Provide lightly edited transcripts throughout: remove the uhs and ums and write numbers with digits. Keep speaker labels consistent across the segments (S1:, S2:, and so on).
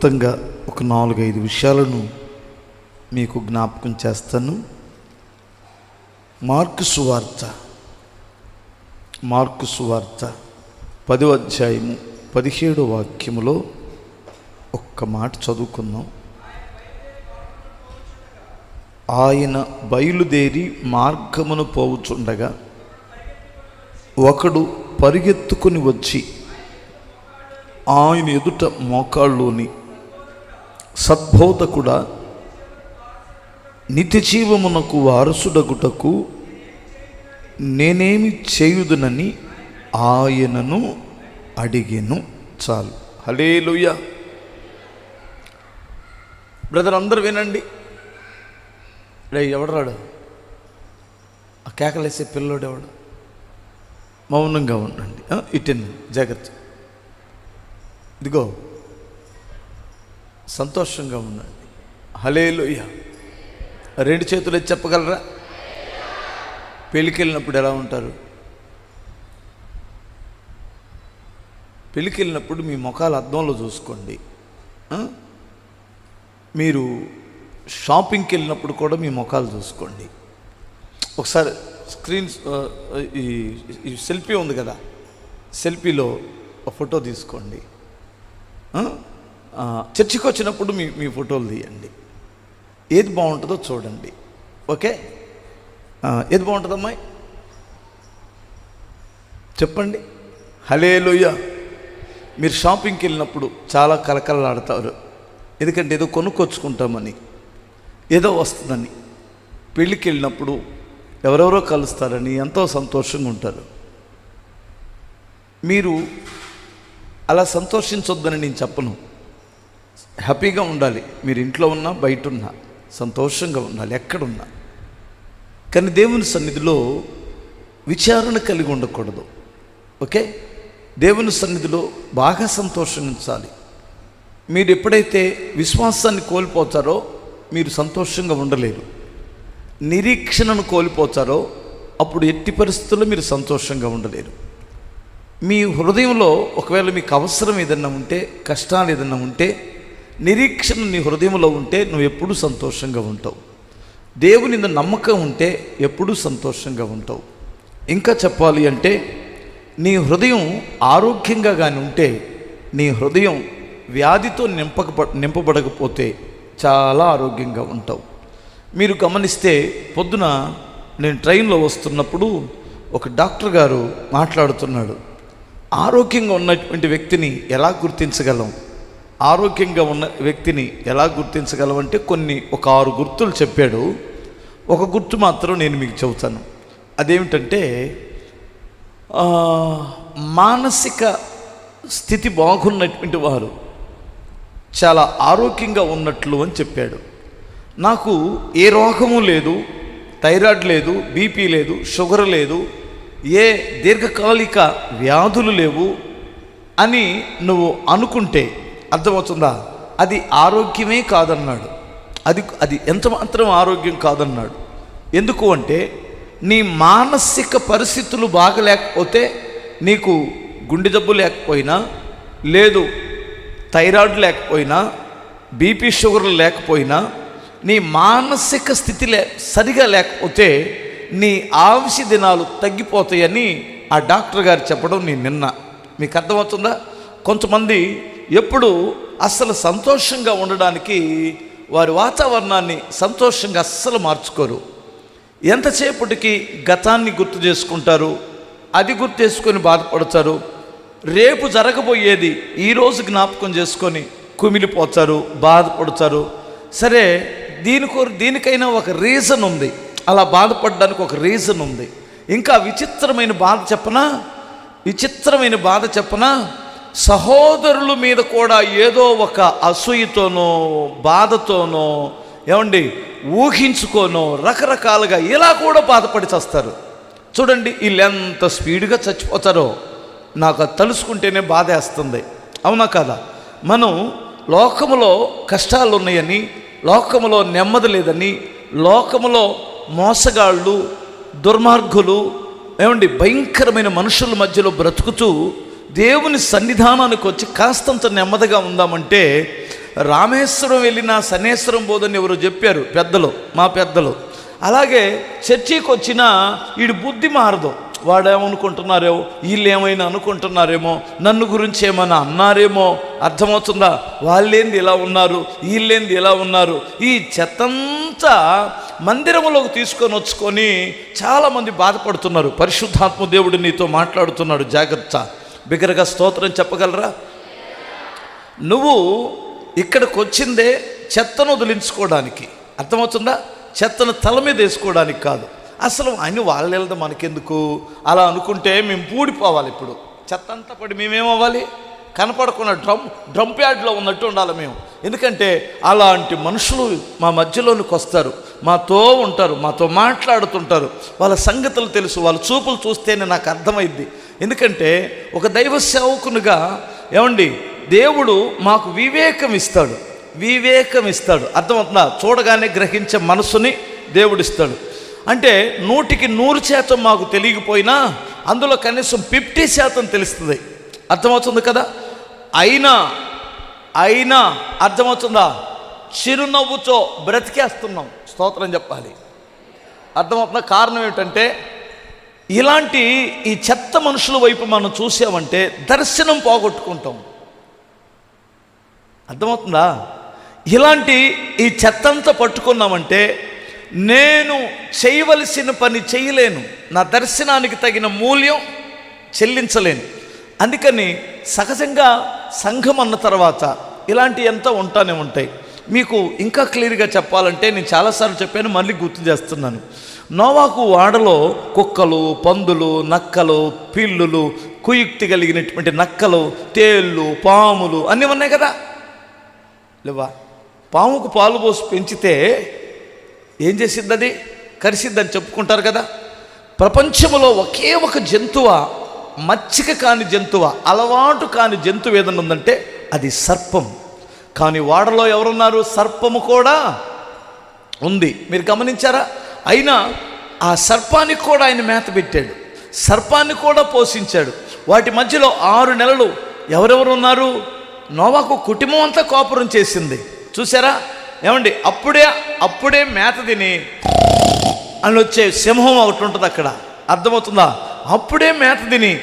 S1: క్లుప్తంగా ఒక 4-5 విషయాలను మీకు జ్ఞాపకం చేస్తాను. మార్కు సువార్త 10వ అధ్యాయము 17వ వాక్యములో ఒక్క మాట చదువుకుందాం. ఆయన బయలుదేరి మార్గమును పోవుచుండగా ఒకడు పరిగెత్తుకుని వచ్చి ఆయన ఎదుట మోకాళ్ళుని, సద్బోధకుడా, నిత్యజీవమునకు వారసుడగుటకు నేనేమి చేయుదునని ఆయనను అడిగెను. చాలు. హల్లెలూయా. బ్రదర్ అందరూ వినండి. ఎవడు రాడు? ఆ కేకలేసే పిల్లోడు ఎవడు? మౌనంగా ఉండండి. ఇటెన్ జాగ్రత్త. ఇదిగో సంతోషంగా ఉండండి. హల్లెలూయా. 2 చేతులు ఎత్తి చెప్పగలరా? పెళ్ళికి వెళ్ళినప్పుడు ఎలా ఉంటారు? పెళ్ళికి వెళ్ళినప్పుడు మీ ముఖాలు అద్దంలో చూసుకోండి. మీరు షాపింగ్కి వెళ్ళినప్పుడు కూడా మీ ముఖాలు చూసుకోండి. ఒకసారి స్క్రీన్ ఈ సెల్ఫీ ఉంది కదా, సెల్ఫీలో ఒక ఫోటో తీసుకోండి. చర్చికి వచ్చినప్పుడు మీ ఫోటోలు తీయండి. ఏది బాగుంటుందో చూడండి. ఓకే, ఏది బాగుంటుంది అమ్మాయి? చెప్పండి. హల్లెలూయా. మీరు షాపింగ్కి వెళ్ళినప్పుడు చాలా కలకలలాడతారు. ఎందుకంటే ఏదో కొనుక్కొచ్చుకుంటామని, ఏదో వస్తుందని. పెళ్ళికి వెళ్ళినప్పుడు ఎవరెవరో కలుస్తారని ఎంతో సంతోషంగా ఉంటారు. మీరు అలా సంతోషించొద్దని నేను చెప్పను. హ్యాపీగా ఉండాలి. మీరు ఇంట్లో ఉన్నా బయట ఉన్నా సంతోషంగా ఉండాలి, ఎక్కడున్నా. కానీ దేవుని సన్నిధిలో విచారణ కలిగి ఉండకూడదు. ఓకే, దేవుని సన్నిధిలో బాగా సంతోషించాలి. మీరు ఎప్పుడైతే విశ్వాసాన్ని కోల్పోతారో మీరు సంతోషంగా ఉండలేరు. నిరీక్షణను కోల్పోతారో అప్పుడు ఎట్టి పరిస్థితుల్లో మీరు సంతోషంగా ఉండలేరు. మీ హృదయంలో ఒకవేళ మీకు అవసరం ఏదన్నా ఉంటే, కష్టాలు ఏదన్నా ఉంటే, నిరీక్షణ నీ హృదయంలో ఉంటే నువ్వు ఎప్పుడూ సంతోషంగా ఉంటావు. దేవుని మీద నమ్మకం ఉంటే ఎప్పుడూ సంతోషంగా ఉంటావు. ఇంకా చెప్పాలి అంటే నీ హృదయం ఆరోగ్యంగా కానీ ఉంటే, నీ హృదయం వ్యాధితో నింపబడకపోతే చాలా ఆరోగ్యంగా ఉంటావు. మీరు గమనిస్తే పొద్దున నేను ట్రైన్లో వస్తున్నప్పుడు ఒక డాక్టర్ గారు మాట్లాడుతున్నాడు. ఆరోగ్యంగా ఉన్నటువంటి వ్యక్తిని ఎలా గుర్తించగలం? ఆరోగ్యంగా ఉన్న వ్యక్తిని ఎలా గుర్తించగలం అంటే ఒక 6 గుర్తులు చెప్పాడు. ఒక గుర్తు మాత్రం నేను మీకు చెబుతాను. అదేమిటంటే మానసిక స్థితి బాగున్నటువంటి వారు చాలా ఆరోగ్యంగా ఉన్నట్లు అని చెప్పాడు. నాకు ఏ రోగము లేదు, థైరాయిడ్ లేదు, బీపీ లేదు, షుగర్ లేదు, ఏ దీర్ఘకాలిక వ్యాధులు లేవు అని నువ్వు అనుకుంటే అర్థమవుతుందా? అది ఆరోగ్యమే కాదన్నాడు. అది ఎంత మాత్రం ఆరోగ్యం కాదన్నాడు. ఎందుకు అంటే నీ మానసిక పరిస్థితులు బాగలేకపోతే, నీకు గుండె జబ్బు లేకపోయినా, లేదు థైరాయిడ్ లేకపోయినా, బీపీ షుగర్లు లేకపోయినా, నీ మానసిక స్థితి సరిగా లేకపోతే నీ ఆయుష్ దినాలు తగ్గిపోతాయని ఆ డాక్టర్ గారు చెప్పడం నేను నిన్న. మీకు అర్థమవుతుందా? కొంతమంది ఎప్పుడు అస్సలు సంతోషంగా ఉండడానికి వారి వాతావరణాన్ని సంతోషంగా అస్సలు మార్చుకోరు. ఎంతసేపటికి గతాన్ని గుర్తు చేసుకుంటారు, అది గుర్తు చేసుకొని బాధపడతారు. రేపు జరగబోయేది ఈరోజు జ్ఞాపకం చేసుకొని కుమిలిపోతారు, బాధపడతారు. సరే, దీనికైనా ఒక రీజన్ ఉంది. అలా బాధపడడానికి ఒక రీజన్ ఉంది. ఇంకా విచిత్రమైన బాధ చెప్పనా, సహోదరుల మీద కూడా ఏదో ఒక అసూయతోనో బాధతోనో ఊహించుకోనో రకరకాలుగా ఇలా కూడా బాధపడి చస్తారు. చూడండి, వీళ్ళు ఎంత స్పీడ్గా చచ్చిపోతారో నాకు అది తలుసుకుంటేనే బాధేస్తుంది. అవునా కాదా? మనం లోకములో కష్టాలు ఉన్నాయని, లోకములో నెమ్మది లేదని, లోకములో మోసగాళ్ళు, దుర్మార్గులు, భయంకరమైన మనుషుల మధ్యలో బ్రతుకుతూ దేవుని సన్నిధానానికి వచ్చి కాస్తంత నెమ్మదిగా ఉందామంటే రామేశ్వరం వెళ్ళినా శనేశ్వరం పోదని ఎవరు చెప్పారు పెద్దలు, మా పెద్దలు. అలాగే చర్చికి వచ్చినా వీడి బుద్ధి మారదు. వాడేమనుకుంటున్నారేమో, వీళ్ళు ఏమైనా అనుకుంటున్నారేమో, నన్ను గురించి ఏమైనా అన్నారేమో, అర్థమవుతుందా? వాళ్ళేంది ఇలా ఉన్నారు, వీళ్ళేంది ఇలా ఉన్నారు. ఈ చెత్తంతా మందిరంలోకి తీసుకొని వచ్చుకొని చాలామంది బాధపడుతున్నారు. పరిశుద్ధాత్మ దేవుడు నీతో మాట్లాడుతున్నాడు, జాగ్రత్త. బిగ్గరగా స్తోత్రం చెప్పగలరా? నువ్వు ఇక్కడికి వచ్చిందే చెత్తను వదిలించుకోవడానికి, అర్థమవుతుందా? చెత్తను తల మీద వేసుకోవడానికి కాదు. అసలు ఆయన వాళ్ళు వెళ్దాం మనకెందుకు? అలా అనుకుంటే మేము పూడిపోవాలి. ఇప్పుడు చెత్త అంతా పడి మేమేమవ్వాలి? కనపడకుండా డ్రమ్ ప్యాడ్లో ఉన్నట్టు ఉండాలి మేము. ఎందుకంటే అలాంటి మనుషులు మా మధ్యలోనికి వస్తారు, మాతో ఉంటారు, మాతో మాట్లాడుతుంటారు. వాళ్ళ సంగతులు తెలుసు, వాళ్ళ చూపులు చూస్తేనే నాకు అర్థమైద్ది. ఎందుకంటే ఒక దైవ సేవకునిగా ఏమండి, దేవుడు మాకు వివేకం ఇస్తాడు, వివేకం ఇస్తాడు. అర్థమవుతుందా? చూడగానే గ్రహించే మనసుని దేవుడు ఇస్తాడు. అంటే 100% మాకు తెలియకపోయినా అందులో కనీసం 50% తెలుస్తుంది. అర్థమవుతుంది కదా? అయినా అర్థమవుతుందా? చిరునవ్వుతో బ్రతికేస్తున్నాం. స్తోత్రం చెప్పాలి. అర్థమవుతుందా? కారణం ఏమిటంటే ఇలాంటి ఈ చెత్త మనుషుల వైపు మనం చూసామంటే దర్శనం పోగొట్టుకుంటాం. అర్థమవుతుందా? ఇలాంటి ఈ చెత్తంతా పట్టుకున్నామంటే నేను చేయవలసిన పని చేయలేను, నా దర్శనానికి తగిన మూల్యం చెల్లించలేను. అందుకని సహజంగా సంఘం అన్న తర్వాత ఇలాంటి ఎంత ఉంటానే ఉంటాయి. మీకు ఇంకా క్లియర్గా చెప్పాలంటే నేను చాలాసార్లు చెప్పాను, మళ్ళీ గుర్తు చేస్తున్నాను. నోవాహు వాడలో కుక్కలు, పందులు, నక్కలు, పిల్లులు, కుయుక్తి కలిగినటువంటి నక్కలు, తేళ్ళు, పాములు అన్నీ ఉన్నాయి కదా, లేవా? పాముకు పాలు పోసి పెంచితే ఏం చేసిద్ది? అది కరిసిద్దని చెప్పుకుంటారు కదా. ప్రపంచంలో ఒకే ఒక జంతువ, మచ్చిక కాని జంతువ, అలవాటు కాని జంతువు ఏదన్నా ఉందంటే అది సర్పం. కానీ వాడలో ఎవరున్నారు? సర్పము కూడా ఉంది. మీరు గమనించారా? అయినా ఆ సర్పానికి కూడా ఆయన మేత పెట్టాడు, సర్పాన్ని కూడా పోషించాడు. వాటి మధ్యలో 6 నెలలు ఎవరెవరు ఉన్నారు? నోవాహు కుటుంబం అంతా కాపురం చేసింది. చూసారా? ఏమండి, అప్పుడే మేత తిని అని వచ్చే సింహం ఒకటి ఉంటుంది అక్కడ, అర్థమవుతుందా? అప్పుడే మేత తిని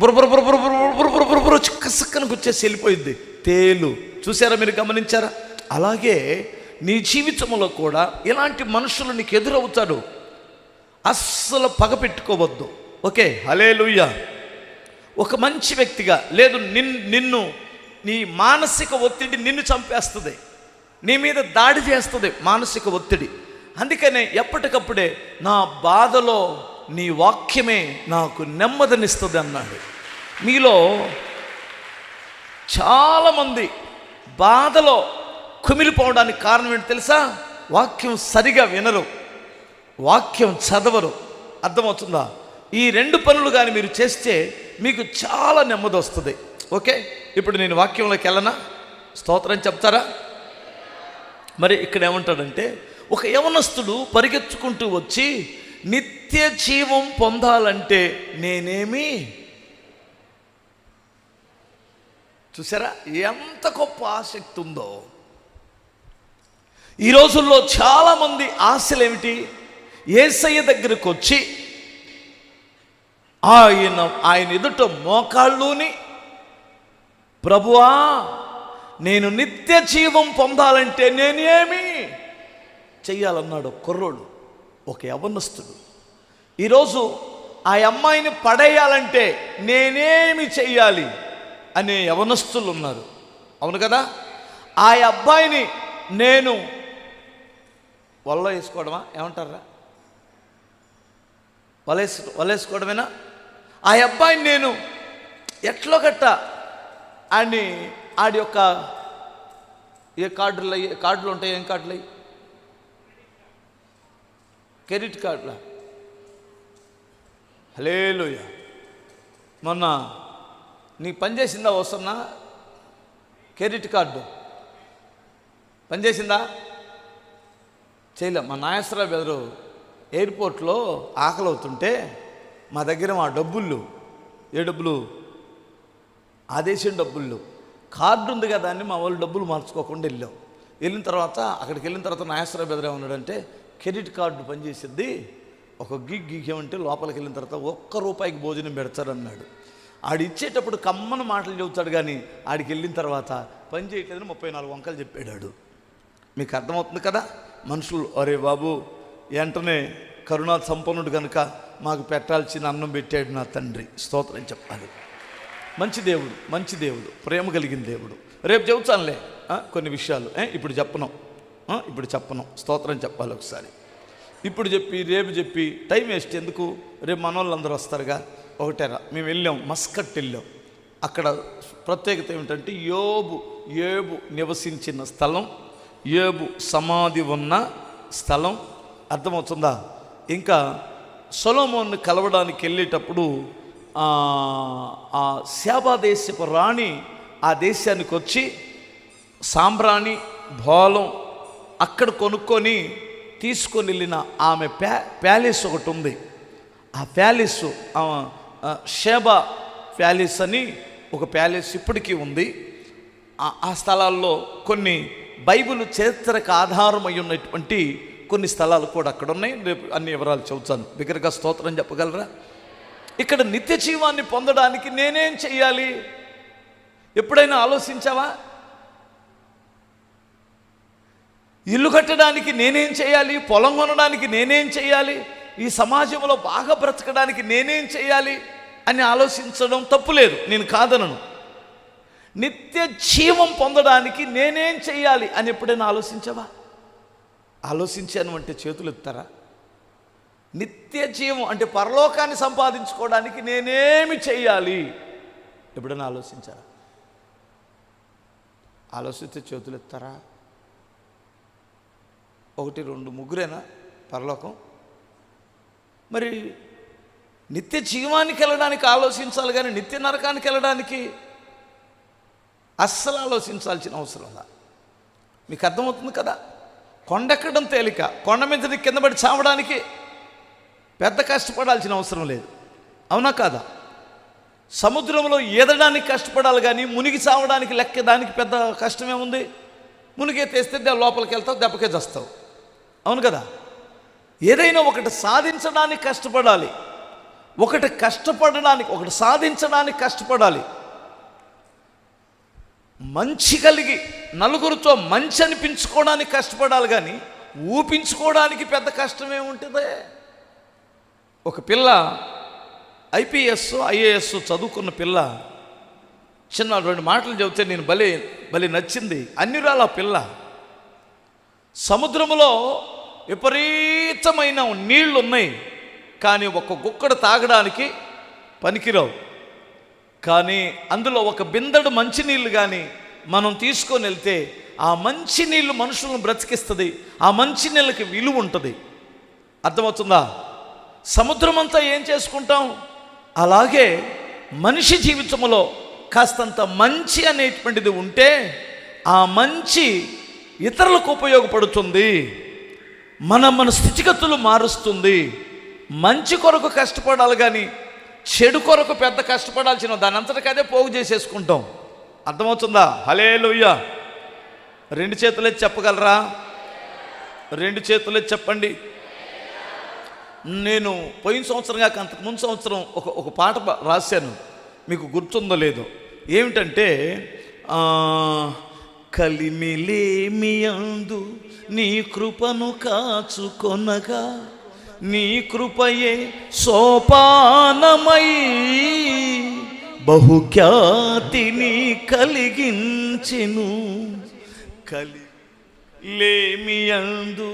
S1: బుర్ర చిక్కసక్కను వచ్చేసి వెళ్ళిపోయింది తేలు. చూసారా? మీరు గమనించారా? అలాగే నీ జీవితంలో కూడా ఇలాంటి మనుషులు నీకు ఎదురవుతాడు. అస్సలు పగ పెట్టుకోవద్దు. ఓకే, హల్లెలూయా. ఒక మంచి వ్యక్తిగా లేదు, నిన్ను నీ మానసిక ఒత్తిడి నిన్ను చంపేస్తుంది, నీ మీద దాడి చేస్తుంది మానసిక ఒత్తిడి. అందుకనే ఎప్పటికప్పుడే నా బాధలో నీ వాక్యమే నాకు నెమ్మదినిస్తుంది అన్నాడు. మీలో చాలామంది బాధలో కుమిలిపోవడానికి కారణం ఏంటి తెలుసా? వాక్యం సరిగా వినరు, వాక్యం చదవరు. అర్థమవుతుందా? ఈ 2 పనులు కానీ మీరు చేస్తే మీకు చాలా నెమ్మది వస్తుంది. ఓకే, ఇప్పుడు నేను వాక్యంలోకి వెళ్ళనా? స్తోత్రం చెప్తారా? మరి ఇక్కడ ఏమంటాడంటే, ఒక యవనస్తుడు పరిగెత్తుకుంటూ వచ్చి నిత్య జీవం పొందాలంటే నేనేమి, చూసారా ఎంత గొప్ప ఆసక్తి ఉందో. ఈ రోజుల్లో చాలామంది ఆశలు ఏమిటి? యేసయ్య దగ్గరకు వచ్చి ఆయన ఎదుట మోకాళ్ళుని, ప్రభువా నేను నిత్య జీవం పొందాలంటే నేనేమి చెయ్యాలన్నాడు కుర్రోడు, ఒక యవ్వనస్తుడు. ఈరోజు ఆ అమ్మాయిని పడేయాలంటే నేనేమి చెయ్యాలి అనే యవ్వనస్తులు ఉన్నారు. అవును కదా? ఆ అబ్బాయిని నేను వల్ల వేసుకోవడమా ఏమంటారా? వలేసుకోవడమేనా? ఆ అబ్బాయిని నేను ఎట్లో గట్ట ఆడి యొక్క ఏ కార్డులు ఉంటాయి, ఏం కార్డులు అయ్యి? క్రెడిట్ కార్డులా? హల్లెలూయా. మొన్న నీకు పనిచేసిందా వస్తున్నా? క్రెడిట్ కార్డు పనిచేసిందా? చేయలే. మా నాగేశ్వరరావు బెదరు ఎయిర్పోర్ట్లో ఆకలి అవుతుంటే మా దగ్గర మా డబ్బులు, ఏ డబ్బులు? ఆదేశం డబ్బులు కార్డు ఉంది కదా అని మా వాళ్ళు డబ్బులు మార్చుకోకుండా వెళ్ళాం. వెళ్ళిన తర్వాత అక్కడికి వెళ్ళిన తర్వాత నాగేశ్వర బెదరే ఉన్నాడంటే క్రెడిట్ కార్డు పనిచేసిద్ది, ఒక గీకేమంటే లోపలికి వెళ్ళిన తర్వాత ₹1 భోజనం పెడతారన్నాడు. ఆడు ఇచ్చేటప్పుడు కమ్మన మాటలు చెబుతాడు, కానీ ఆడికి వెళ్ళిన తర్వాత పని చేయట్లేదని 34 వంకలు చెప్పాడు. మీకు అర్థమవుతుంది కదా. మనుషులు అరే బాబు వెంటనే కరుణా సంపన్నుడు కనుక మాకు పెట్టాల్సిన అన్నం పెట్టాడు నా తండ్రి, స్తోత్రం చెప్పాలి. మంచి దేవుడు, మంచి దేవుడు, ప్రేమ కలిగిన దేవుడు. రేపు చెబుతానులే కొన్ని విషయాలు, ఇప్పుడు చెప్పను, స్తోత్రం చెప్పాలి ఒకసారి. ఇప్పుడు చెప్పి రేపు చెప్పి టైం వేస్ట్ ఎందుకు? రేపు మనోళ్ళందరూ వస్తారుగా. ఒకటేరా మేము వెళ్ళాం, మస్కట్ వెళ్ళాం. అక్కడ ప్రత్యేకత ఏమిటంటే యోబు నివసించిన స్థలం, యోబు సమాధి ఉన్న స్థలం. అర్థమవుతుందా? ఇంకా సొలొమోన్ని కలవడానికి వెళ్ళేటప్పుడు ఆ శాబా దేశపు రాణి ఆ దేశానికి వచ్చి సాంబ్రాణి బోలం అక్కడ కొనుక్కొని తీసుకొని వెళ్ళిన ఆమె ప్యాలెస్ ఒకటి ఉంది. ఆ ప్యాలెస్ షేబా ప్యాలెస్ అని ఒక ప్యాలెస్ ఇప్పటికీ ఉంది. ఆ స్థలాల్లో కొన్ని బైబిల్ చరిత్రకు ఆధారమై ఉన్నటువంటి కొన్ని స్థలాలు కూడా అక్కడ ఉన్నాయి. రేపు అన్ని వివరాలు చెబుతాను. బిగ్గరగా స్తోత్రం చెప్పగలరా? ఇక్కడ నిత్య జీవాన్ని పొందడానికి నేనేం చెయ్యాలి? ఎప్పుడైనా ఆలోచించావా? ఇల్లు కట్టడానికి నేనేం చేయాలి? పొలం కొనడానికి నేనేం చేయాలి? ఈ సమాజంలో బాగా బ్రతకడానికి నేనేం చేయాలి అని ఆలోచించడం తప్పులేదు, నేను కాదనను. నిత్య జీవం పొందడానికి నేనేం చేయాలి అని ఎప్పుడైనా ఆలోచించావా? ఆలోచించాను అంటే చేతులు ఎత్తారా? నిత్య జీవం అంటే పరలోకాన్ని సంపాదించుకోవడానికి నేనేమి చేయాలి ఎప్పుడైనా ఆలోచించారా? ఆలోచిస్తే చేతులు ఎత్తారా? 1, 2, 3 పరలోకం. మరి నిత్య జీవానికి వెళ్ళడానికి ఆలోచించాలి, కానీ నిత్య నరకానికి వెళ్ళడానికి అస్సలు ఆలోచించాల్సిన అవసరం ఉందా? మీకు అర్థమవుతుంది కదా. కొండెక్కడం తేలిక, కొండ మీద కింద పడి చావడానికి పెద్ద కష్టపడాల్సిన అవసరం లేదు, అవునా కాదా? సముద్రంలో ఈదడానికి కష్టపడాలి, కానీ మునిగి చావడానికి లెక్క దానికి పెద్ద కష్టమేముంది? మునిగే తెస్తే లోపలికి వెళ్తావు, దెబ్బకే చేస్తావు, అవును కదా. ఏదైనా ఒకటి సాధించడానికి కష్టపడాలి, ఒకటి సాధించడానికి కష్టపడాలి. మంచి కలిగి నలుగురితో మంచి అనిపించుకోవడానికి కష్టపడాలి, కానీ ఊపించుకోవడానికి పెద్ద కష్టమే ఉంటుంది. ఒక పిల్ల IPS IAS చదువుకున్న పిల్ల చిన్న 2 మాటలు చెబితే నేను భలే నచ్చింది. అన్నిరాల పిల్ల సముద్రంలో విపరీతమైన నీళ్లు ఉన్నాయి, కానీ ఒక గుక్కడు తాగడానికి పనికిరావు. కానీ అందులో ఒక బిందెడు మంచినీళ్ళు కానీ మనం తీసుకొని వెళ్తే ఆ మంచినీళ్ళు మనుషులను బ్రతికిస్తుంది, ఆ మంచినీళ్ళకి విలువ ఉంటుంది. అర్థమవుతుందా? సముద్రం అంతా ఏం చేసుకుంటాం, అలాగే మనిషి జీవితంలో కాస్తంత మంచి అనేటువంటిది ఉంటే ఆ మంచి ఇతరులకు ఉపయోగపడుతుంది, మన స్థితిగతులు మారుస్తుంది. మంచి కొరకు కష్టపడాలి, కానీ చెడు కొరకు పెద్ద కష్టపడాల్సిన దాని అంతటికి అదే పోగు చేసేసుకుంటాం. అర్థమవుతుందా? హల్లెలూయా. 2 చేతులెత్తి చెప్పగలరా? 2 చేతులెత్తి చెప్పండి. నేను పోయిన సంవత్సరం కాక అంతకు ముందు సంవత్సరం ఒక పాట రాశాను, మీకు గుర్తుందో లేదో. ఏమిటంటే కలిమిలేమియందు నీ కృపను కాచుకొనగా నీ కృపయే సోపానమై బహుఖ్యాతిని కలిగించెను. లేమియందు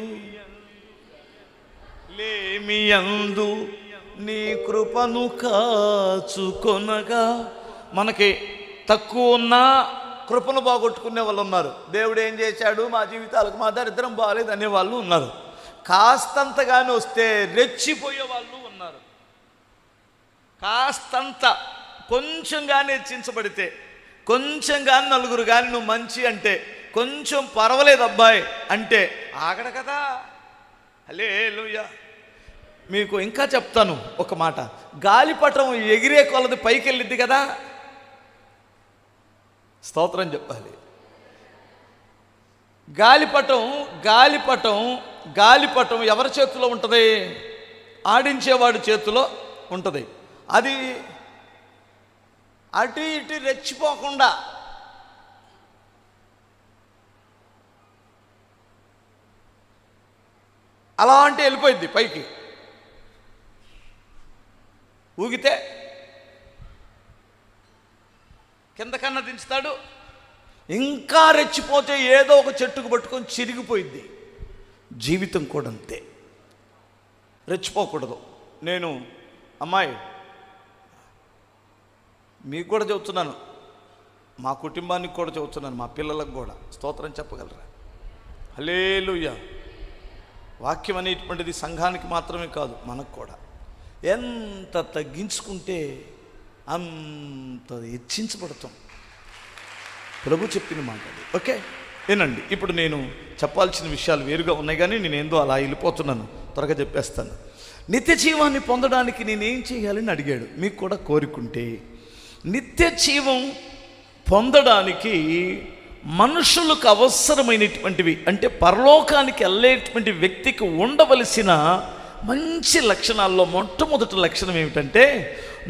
S1: నీ కృపను కాచుకొనగా. మనకి తక్కువ ఉన్నా కృపను బాగొట్టుకునే వాళ్ళు ఉన్నారు. దేవుడు ఏం చేశాడు మా జీవితాలకు, మా దరిద్రం బాగాలేదు అనే వాళ్ళు ఉన్నారు. కాస్తంతగానే వస్తే రెచ్చిపోయే వాళ్ళు ఉన్నారు. కాస్తంత కొంచెం కానీ హెచ్చించబడితే, కొంచెం కానీ నలుగురు కానీ నువ్వు మంచి అంటే, కొంచెం పర్వాలేదు అబ్బాయి అంటే ఆగడ కదా. హల్లెలూయా. మీకు ఇంకా చెప్తాను ఒక మాట. గాలిపటం ఎగిరే కొలది పైకి వెళ్ళిద్ది కదా. స్తోత్రం చెప్పాలి. గాలిపటం గాలిపటం గాలిపటం ఎవరి చేతిలో ఉంటుంది? ఆడించేవాడి చేతిలో ఉంటుంది. అది అటు ఇటు రెచ్చిపోకుండా అలా అంటే వెళ్ళిపోయింది పైకి. ఊగితే కింద కన్నా దించుతాడు. ఇంకా రెచ్చిపోతే ఏదో ఒక చెట్టుకు పట్టుకొని చిరిగిపోయింది. జీవితం కూడా అంతే, రెచ్చిపోకూడదు. నేను అమ్మాయి మీకు కూడా చెబుతున్నాను, మా కుటుంబానికి కూడా చెబుతున్నాను, మా పిల్లలకు కూడా. స్తోత్రం చెప్పగలరా? హల్లెలూయా. వాక్యం అనేటువంటిది సంఘానికి మాత్రమే కాదు, మనకు కూడా. ఎంత తగ్గించుకుంటే అంత హెచ్చించబడతాం. ప్రభు చెప్పిన మాట అది. ఓకే, ఏనండి. ఇప్పుడు నేను చెప్పాల్సిన విషయాలు వేరుగా ఉన్నాయి, కానీ నేనేందో అలా వెళ్ళిపోతున్నాను. త్వరగా చెప్పేస్తాను. నిత్య జీవాన్ని పొందడానికి నేనేం చేయాలని అడిగాడు. మీకు కూడా కోరుకుంటే నిత్య జీవం పొందడానికి మనుషులకు అవసరమైనటువంటివి, అంటే పరలోకానికి వెళ్ళేటువంటి వ్యక్తికి ఉండవలసిన మంచి లక్షణాల్లో మొట్టమొదటి లక్షణం ఏమిటంటే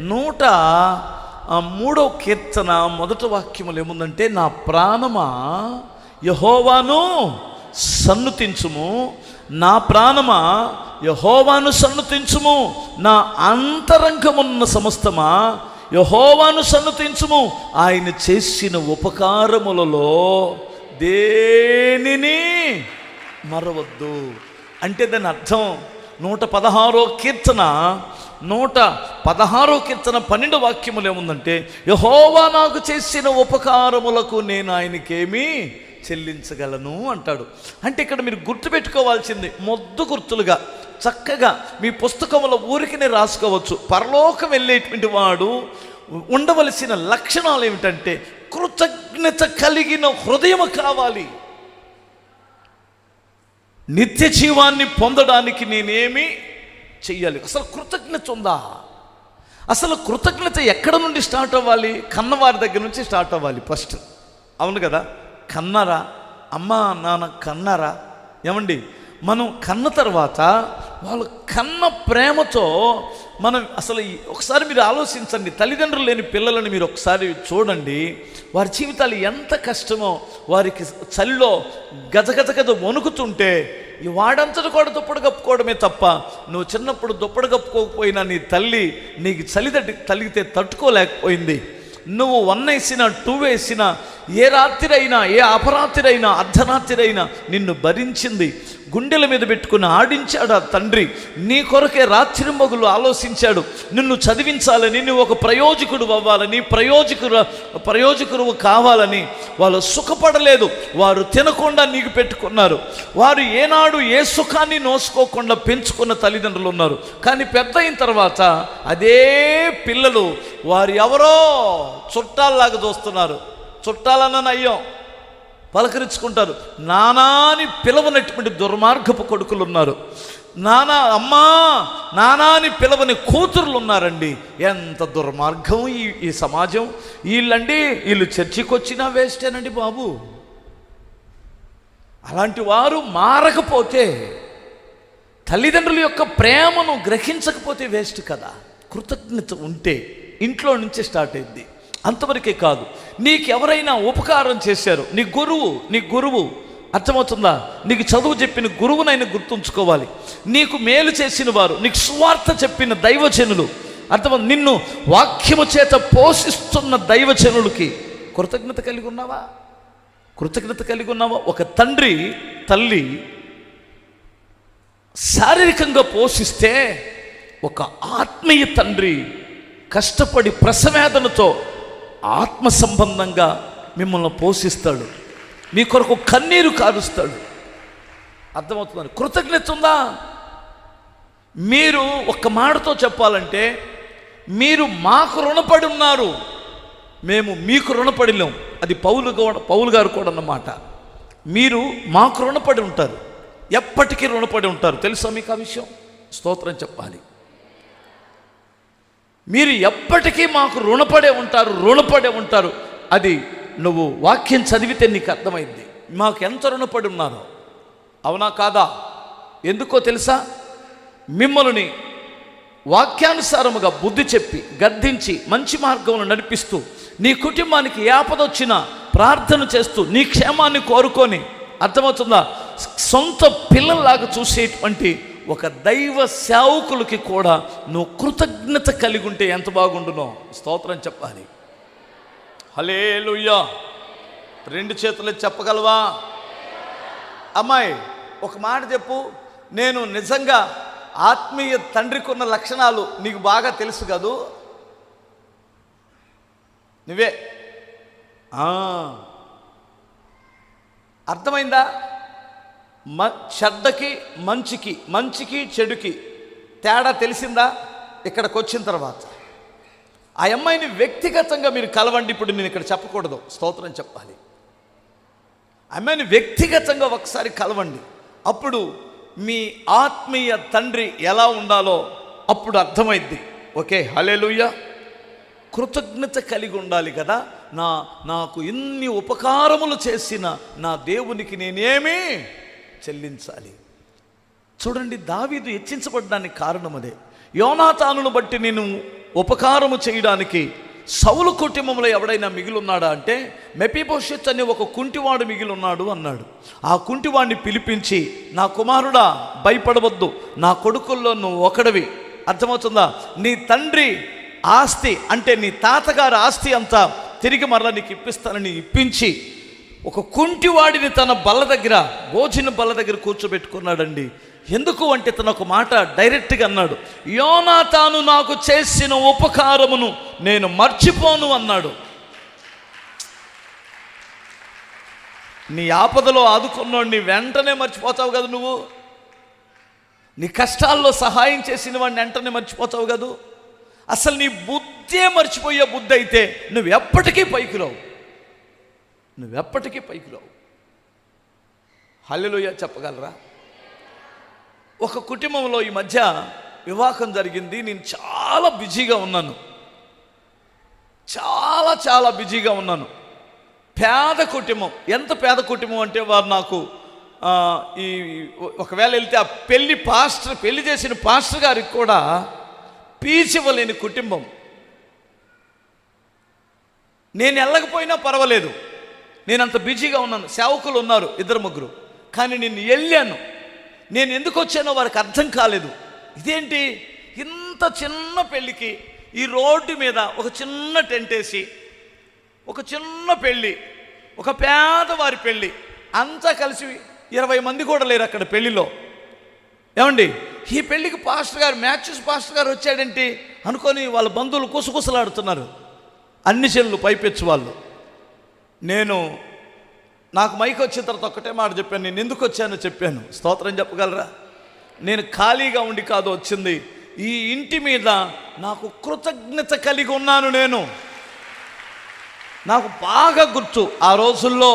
S1: 103వ కీర్తన మొదటి వాక్యములు ఏముందంటే, నా ప్రాణమా యెహోవాను సన్నుతించుము, నా ప్రాణమా యెహోవాను సన్నుతించుము, నా అంతరంగమున్న సమస్తమా యెహోవాను సన్నుతించుము, ఆయన చేసిన ఉపకారములలో దేనిని మరవద్దు. అంటే దాని అర్థం 116వ కీర్తన 12వ వాక్యములు ఏముందంటే, యెహోవా నాకు చేసిన ఉపకారములకు నేను ఆయనకేమీ చెల్లించగలను అంటాడు. అంటే ఇక్కడ మీరు గుర్తుపెట్టుకోవాల్సింది మొద్దు గుర్తులుగా చక్కగా మీ పుస్తకంలో ఊరికినే రాసుకోవచ్చు. పరలోకం వెళ్ళేటువంటి వాడు ఉండవలసిన లక్షణాలు ఏమిటంటే, కృతజ్ఞత కలిగిన హృదయం కావాలి. నిత్య జీవాన్ని పొందడానికి నేనేమి చెయ్యాలి? అసలు కృతజ్ఞత ఉందా? అసలు కృతజ్ఞత ఎక్కడ నుండి స్టార్ట్ అవ్వాలి? కన్నవారి దగ్గర నుంచి స్టార్ట్ అవ్వాలి ఫస్ట్. అవును కదా? కన్నారా? అమ్మా నాన్న కన్నారా? ఏమండి, మనం కన్న తర్వాత వాళ్ళు కన్న ప్రేమతో మనం అసలు ఒకసారి మీరు ఆలోచించండి. తల్లిదండ్రులు లేని పిల్లలను మీరు ఒకసారి చూడండి. వారి జీవితాలు ఎంత కష్టమో. వారికి చలిలో గజగజ వణుకుతుంటే ఈ వాడంతటి కూడా దుప్పటి కప్పుకోవడమే తప్ప, నువ్వు చిన్నప్పుడు దుప్పటి కప్పుకోకపోయినా నీ తల్లి నీకు చలి తలిగితే తట్టుకోలేకపోయింది. నువ్వు 1 వేసినా 2 వేసినా, ఏ రాత్రి అయినా ఏ అపరాత్రి అయినా అర్ధరాత్రి అయినా నిన్ను భరించింది. గుండెల మీద పెట్టుకుని ఆడించాడు ఆ తండ్రి. నీ కొరకే రాత్రింబగులు ఆలోచించాడు. నిన్ను చదివించాలని, నువ్వు ఒక ప్రయోజకుడు అవ్వాలని, ప్రయోజకుడు కావాలని. వాళ్ళు సుఖపడలేదు. వారు తినకుండా నీకు పెట్టుకున్నారు. వారు ఏనాడు ఏ సుఖాన్ని నోసుకోకుండా పెంచుకున్న తల్లిదండ్రులు ఉన్నారు. కానీ పెద్ద అయిన తర్వాత అదే పిల్లలు వారు ఎవరో చుట్టాల్లాగా చూస్తున్నారు. చుట్టాలన్న అయ్యం పలకరించుకుంటారు. నానాని పిలవనటువంటి దుర్మార్గపు కొడుకులు ఉన్నారు. నానా అమ్మా నానాని పిలవని కూతురులు ఉన్నారండి. ఎంత దుర్మార్గం ఈ సమాజం. వీళ్ళు చర్చికి వచ్చినా వేస్టేనండి బాబు. అలాంటి వారు మారకపోతే, తల్లిదండ్రుల యొక్క ప్రేమను గ్రహించకపోతే వేస్ట్ కదా. కృతజ్ఞత ఉంటే ఇంట్లో నుంచే స్టార్ట్ అయింది. అంతవరకే కాదు, నీకు ఎవరైనా ఉపకారం చేశారు, నీ గురువు అర్థమవుతుందా? నీకు చదువు చెప్పిన గురువునైనా గుర్తుంచుకోవాలి. నీకు మేలు చేసిన వారు, నీకు సువార్త చెప్పిన దైవజనులు, అర్థమవుతుంది, నిన్ను వాక్యము చేత పోషిస్తున్న దైవజనులకి కృతజ్ఞత కలిగి ఉన్నావా? ఒక తల్లి శారీరకంగా పోషిస్తే, ఒక ఆత్మీయ తండ్రి కష్టపడి ప్రసవేదనతో ఆత్మ సంబంధంగా మిమ్మల్ని పోషిస్తాడు. మీ కొరకు కన్నీరు కారుస్తాడు. అర్థమవుతుంది? కృతజ్ఞత ఉందా? మీరు ఒక్క మాటతో చెప్పాలంటే, మీరు మాకు రుణపడి ఉన్నారు, మేము మీకు రుణపడిలేం. అది పౌలు గారు కూడా అన్నమాట. మీరు మాకు రుణపడి ఉంటారు, ఎప్పటికీ రుణపడి ఉంటారు. తెలుసా మీకు ఆ విషయం? స్తోత్రం చెప్పాలి. మీరు ఎప్పటికీ మాకు రుణపడే ఉంటారు. అది నువ్వు వాక్యం చదివితే నీకు అర్థమైంది. మాకు ఎంత రుణపడి ఉన్నారో, అవునా కాదా? ఎందుకో తెలుసా? మిమ్మల్ని వాక్యానుసారముగా బుద్ధి చెప్పి గద్దించి మంచి మార్గంలో నడిపిస్తూ, నీ కుటుంబానికి ఆపదొచ్చినా ప్రార్థన చేస్తూ నీ క్షేమాన్ని కోరుకొని, అర్థమవుతుందా, సొంత పిల్లల్లాగా చూసేటువంటి ఒక దైవ సేవకులకి కూడా నువ్వు కృతజ్ఞత కలిగి ఉంటే ఎంత బాగుండునో. స్తోత్రం చెప్పాలి. హల్లెలూయా. 2 చేతులు చెప్పగలవా? అమ్మాయి ఒక మాట చెప్పు. నేను నిజంగా ఆత్మీయ తండ్రికి ఉన్న లక్షణాలు నీకు బాగా తెలుసు కదూ. నువ్వే అర్థమైందా? చెడ్డకి మంచికి, మంచికి చెడుకి తేడా తెలిసిందా ఇక్కడికి వచ్చిన తర్వాత? ఆ అమ్మాయిని వ్యక్తిగతంగా మీరు కలవండి. ఇప్పుడు నేను ఇక్కడ చెప్పకూడదు, స్తోత్రం చెప్పాలి. అమ్మాయిని వ్యక్తిగతంగా ఒకసారి కలవండి. అప్పుడు మీ ఆత్మీయ తండ్రి ఎలా ఉండాలో అప్పుడు అర్థమైద్ది. ఓకే, హల్లెలూయా. కృతజ్ఞత కలిగి ఉండాలి కదా. నాకు ఇన్ని ఉపకారములు చేసిన నా దేవునికి నేనేమి చెల్లించాలి? చూడండి, దావీదు హెచ్చించబడ్డానికి కారణం అదే. యోనాతానును బట్టి నేను ఉపకారము చేయడానికి సౌలు కుటుంబంలో ఎవడైనా మిగిలిన్నాడా అంటే మెఫీబోషెత్ అనే ఒక కుంటివాడు మిగిలిన్నాడు అన్నాడు. ఆ కుంటివాడిని పిలిపించి, నా కుమారుడా భయపడవద్దు, నా కొడుకుల్లో నువ్వు ఒకడివి. అర్థమవుతుందా? నీ తండ్రి ఆస్తి అంటే నీ తాతగారి ఆస్తి అంతా తిరిగి మరలా నీకు ఇప్పిస్తానని ఇప్పించి ఒక కుంటివాడిని తన బల్ల దగ్గర, భోజన బల్ల దగ్గర కూర్చోబెట్టుకున్నాడండి. ఎందుకు అంటే తన ఒక మాట డైరెక్ట్గా అన్నాడు, యోనాతాను నాకు చేసిన ఉపకారమును నేను మర్చిపోను అన్నాడు. నీ ఆపదలో ఆదుకున్నోడిని వెంటనే మర్చిపోతావు కదా నువ్వు. నీ కష్టాల్లో సహాయం చేసిన వాడిని వెంటనే మర్చిపోతావు కదా. అసలు నీ బుద్ధే మర్చిపోయే బుద్ధి అయితే నువ్వు ఎప్పటికీ పైకి రావు, నువ్వెప్పటికీ పైకి రావు. హల్లెలూయా చెప్పగలరా? ఒక కుటుంబంలో ఈ మధ్య వివాహం జరిగింది. నేను చాలా బిజీగా ఉన్నాను, చాలా బిజీగా ఉన్నాను. పేద కుటుంబం. ఎంత పేద కుటుంబం అంటే వారు నాకు ఈ ఒకవేళ వెళ్తే ఆ పెళ్లి చేసిన పాస్టర్ గారికి కూడా పీచివ్వలేని కుటుంబం. నేను వెళ్ళకపోయినా పర్వాలేదు, నేను అంత బిజీగా ఉన్నాను. సేవకులు ఉన్నారు 2-3, కానీ నేను వెళ్ళాను. నేను ఎందుకు వచ్చానో వారికి అర్థం కాలేదు. ఇదేంటి ఇంత చిన్న పెళ్ళికి ఈ రోడ్డు మీద ఒక చిన్న టెంట్ వేసి, ఒక చిన్న పెళ్ళి, ఒక పేదవారి పెళ్ళి, అంతా కలిసి 20 మంది కూడా లేరు అక్కడ పెళ్ళిలో. ఏమండి, ఈ పెళ్ళికి పాస్టర్ గారు, మ్యాథ్యూస్ పాస్టర్ గారు వచ్చాడేంటి అనుకొని వాళ్ళ బంధువులు కుసకుసలాడుతున్నారు. అన్ని చెల్లు పైపెచ్చు వాళ్ళు. నాకు మైక్ వచ్చిన తర్వాత ఒక్కటే మాట చెప్పాను, నేను ఎందుకు వచ్చానో చెప్పాను. స్తోత్రం చెప్పగలరా? నేను ఖాళీగా ఉండి కాదు వచ్చింది, ఈ ఇంటి మీద నాకు కృతజ్ఞత కలిగి ఉన్నాను. నాకు బాగా గుర్తు, ఆ రోజుల్లో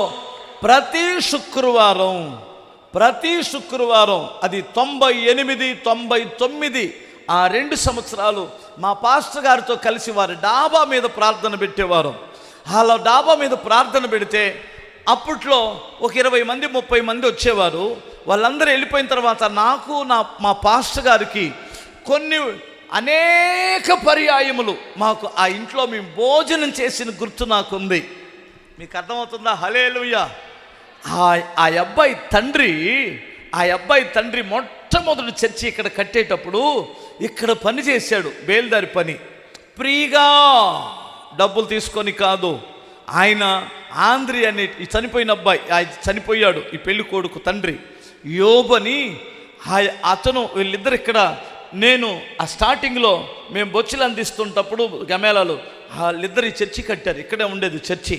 S1: ప్రతి శుక్రవారం అది 98, 99 ఆ 2 సంవత్సరాలు మా పాస్టర్ గారితో కలిసి వారి డాబా మీద ప్రార్థన పెట్టేవారు. అలా డాబా మీద ప్రార్థన పెడితే అప్పట్లో ఒక 20 మంది 30 మంది వచ్చేవారు. వాళ్ళందరూ వెళ్ళిపోయిన తర్వాత నాకు మా పాస్టర్ గారికి అనేక పర్యాయములు మాకు ఆ ఇంట్లో మేము భోజనం చేసిన గుర్తు నాకుంది. మీకు అర్థమవుతుందా? హల్లెలూయా. ఆ అబ్బాయి తండ్రి మొట్టమొదటి చర్చి ఇక్కడ కట్టేటప్పుడు ఇక్కడ పని చేశాడు, బేల్దారి పని. ఫ్రీగా డబ్బులు తీసుకొని కాదు. ఆయన ఆంధ్రి అనే ఈ చనిపోయిన అబ్బాయి, చనిపోయాడు ఈ పెళ్లి కొడుకు తండ్రి యోబని, అతను, వీళ్ళిద్దరు ఇక్కడ. నేను ఆ స్టార్టింగ్లో మేము బొచ్చులు అందిస్తుంటప్పుడు గమేళాలు వాళ్ళిద్దరు ఈ చర్చి కట్టారు, ఇక్కడే ఉండేది చర్చి.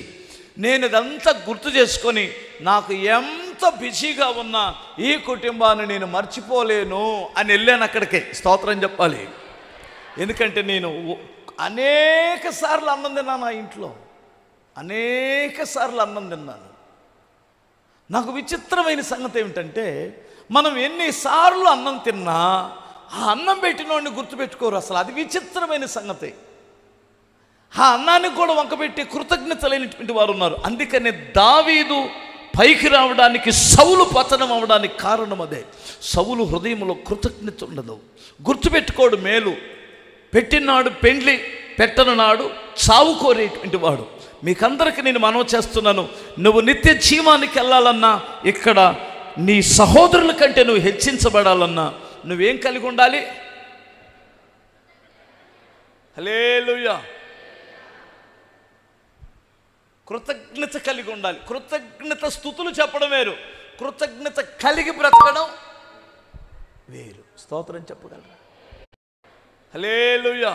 S1: నేను ఇదంతా గుర్తు చేసుకొని నాకు ఎంత బిజీగా ఉన్నా ఈ కుటుంబాన్ని నేను మర్చిపోలేను అని వెళ్ళాను అక్కడికే. స్తోత్రం చెప్పాలి. ఎందుకంటే నేను అనేక సార్లు అన్నం తిన్నాను, ఆ ఇంట్లో అనేక సార్లు అన్నం తిన్నాను. నాకు విచిత్రమైన సంగతి ఏమిటంటే, మనం ఎన్నిసార్లు అన్నం తిన్నా ఆ అన్నం పెట్టినోడిని గుర్తుపెట్టుకోరు అసలు. అది విచిత్రమైన సంగతి. ఆ అన్నానికి కూడా వంకబెట్టి కృతజ్ఞత లేనటువంటి వారు ఉన్నారు. అందుకనే దావీదు పైకి రావడానికి, సౌలు పతనం అవడానికి కారణం అదే. సౌలు హృదయంలో కృతజ్ఞత ఉండదు, గుర్తుపెట్టుకోడు మేలు. పెట్టినాడు పెండ్లి, పెట్టని నాడు చావు కోరేటువంటి వాడు. మీకందరికీ నేను మనవి చేస్తున్నాను, నువ్వు నిత్య జీవానికి వెళ్ళాలన్నా, ఇక్కడ నీ సహోదరుల కంటే నువ్వు హెచ్చించబడాలన్నా నువ్వేం కలిగి ఉండాలి? హల్లెలూయా, కృతజ్ఞత కలిగి ఉండాలి. కృతజ్ఞత స్తుతులు చెప్పడం వేరు, కృతజ్ఞత కలిగి బ్రతకడం వేరు. స్తోత్రం చెప్పగలరా? హల్లెలూయా.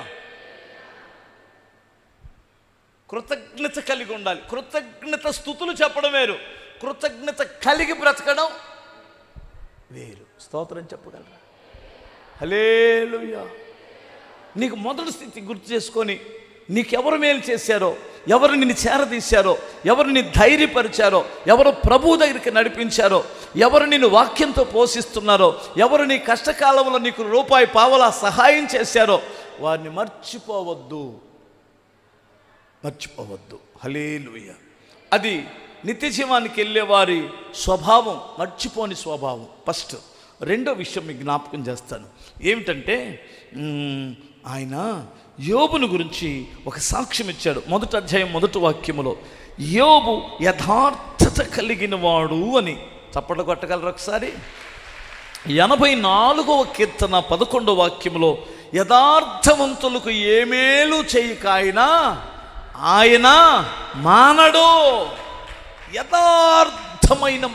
S1: కృతజ్ఞత కలిగి ఉండాలి, కృతజ్ఞత స్తుతులు చెప్పడం వేరు, కృతజ్ఞత కలిగి బ్రతకడం వేరు. స్తోత్రం చెప్పగలరా? హల్లెలూయా. నీకు మొదటి స్థితి గుర్తు చేసుకొని, నీకెవరు మేలు చేశారో, ఎవరు నిన్ను చేరదీశారో, ఎవరు నిన్ను ధైర్యపరిచారో, ఎవరు ప్రభువు దగ్గరికి నడిపించారో, ఎవరు నిన్ను వాక్యంతో పోషిస్తున్నారో, ఎవరు నీ కష్టకాలంలో నీకు రూపాయి పావలా సహాయం చేశారో వారిని మర్చిపోవద్దు, మర్చిపోవద్దు. హల్లెలూయా. అది నిత్య జీవానికి వెళ్ళే వారి స్వభావం, మర్చిపోని స్వభావం. ఫస్ట్. రెండో విషయం మీకు జ్ఞాపకం చేస్తాను. ఏమిటంటే, ఆయన యోబును గురించి ఒక సాక్ష్యం ఇచ్చాడు. 1వ అధ్యాయం 1వ వాక్యములో యోబు యథార్థత కలిగిన వాడు అని. చప్పట్లు కొట్టగలరు ఒకసారి? 84వ కీర్తన 11వ వాక్యములో యథార్థవంతులకు ఏ మేలు చేయక ఆయన మానడు. యథార్థమైన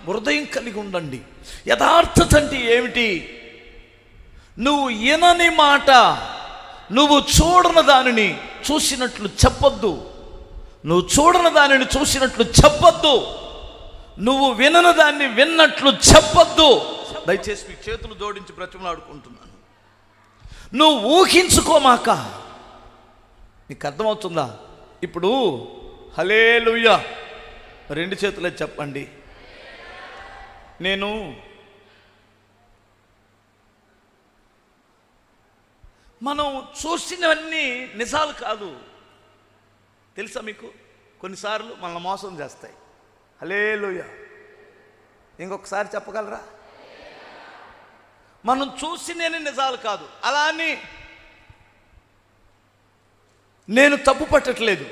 S1: హృదయం కలిగి ఉండండి. యథార్థత అంటే ఏమిటి? నువ్వు వినని మాట, నువ్వు చూడని దానిని చూసినట్లు చెప్పొద్దు, నువ్వు చూడని దానిని చూసినట్లు చెప్పొద్దు, నువ్వు వినని దాన్ని విన్నట్లు చెప్పొద్దు. దయచేసి మీ చేతులు జోడించి బ్రతిమలాడుకుంటున్నాను. నువ్వు ఊహించుకోమాక. నీకు అర్థమవుతుందా? ఇప్పుడు హల్లెలూయా 2 చేతులే చెప్పండి. మనం చూసినవన్నీ నిజాలు కాదు, తెలుసా మీకు? కొన్నిసార్లు మనల్ని మోసం చేస్తాయి. హల్లెలూయా. ఇంకొకసారి చెప్పగలరా? మనం చూసినవి నిజాలు కాదు. అలా అని నేను తప్పు పట్టట్లేదు.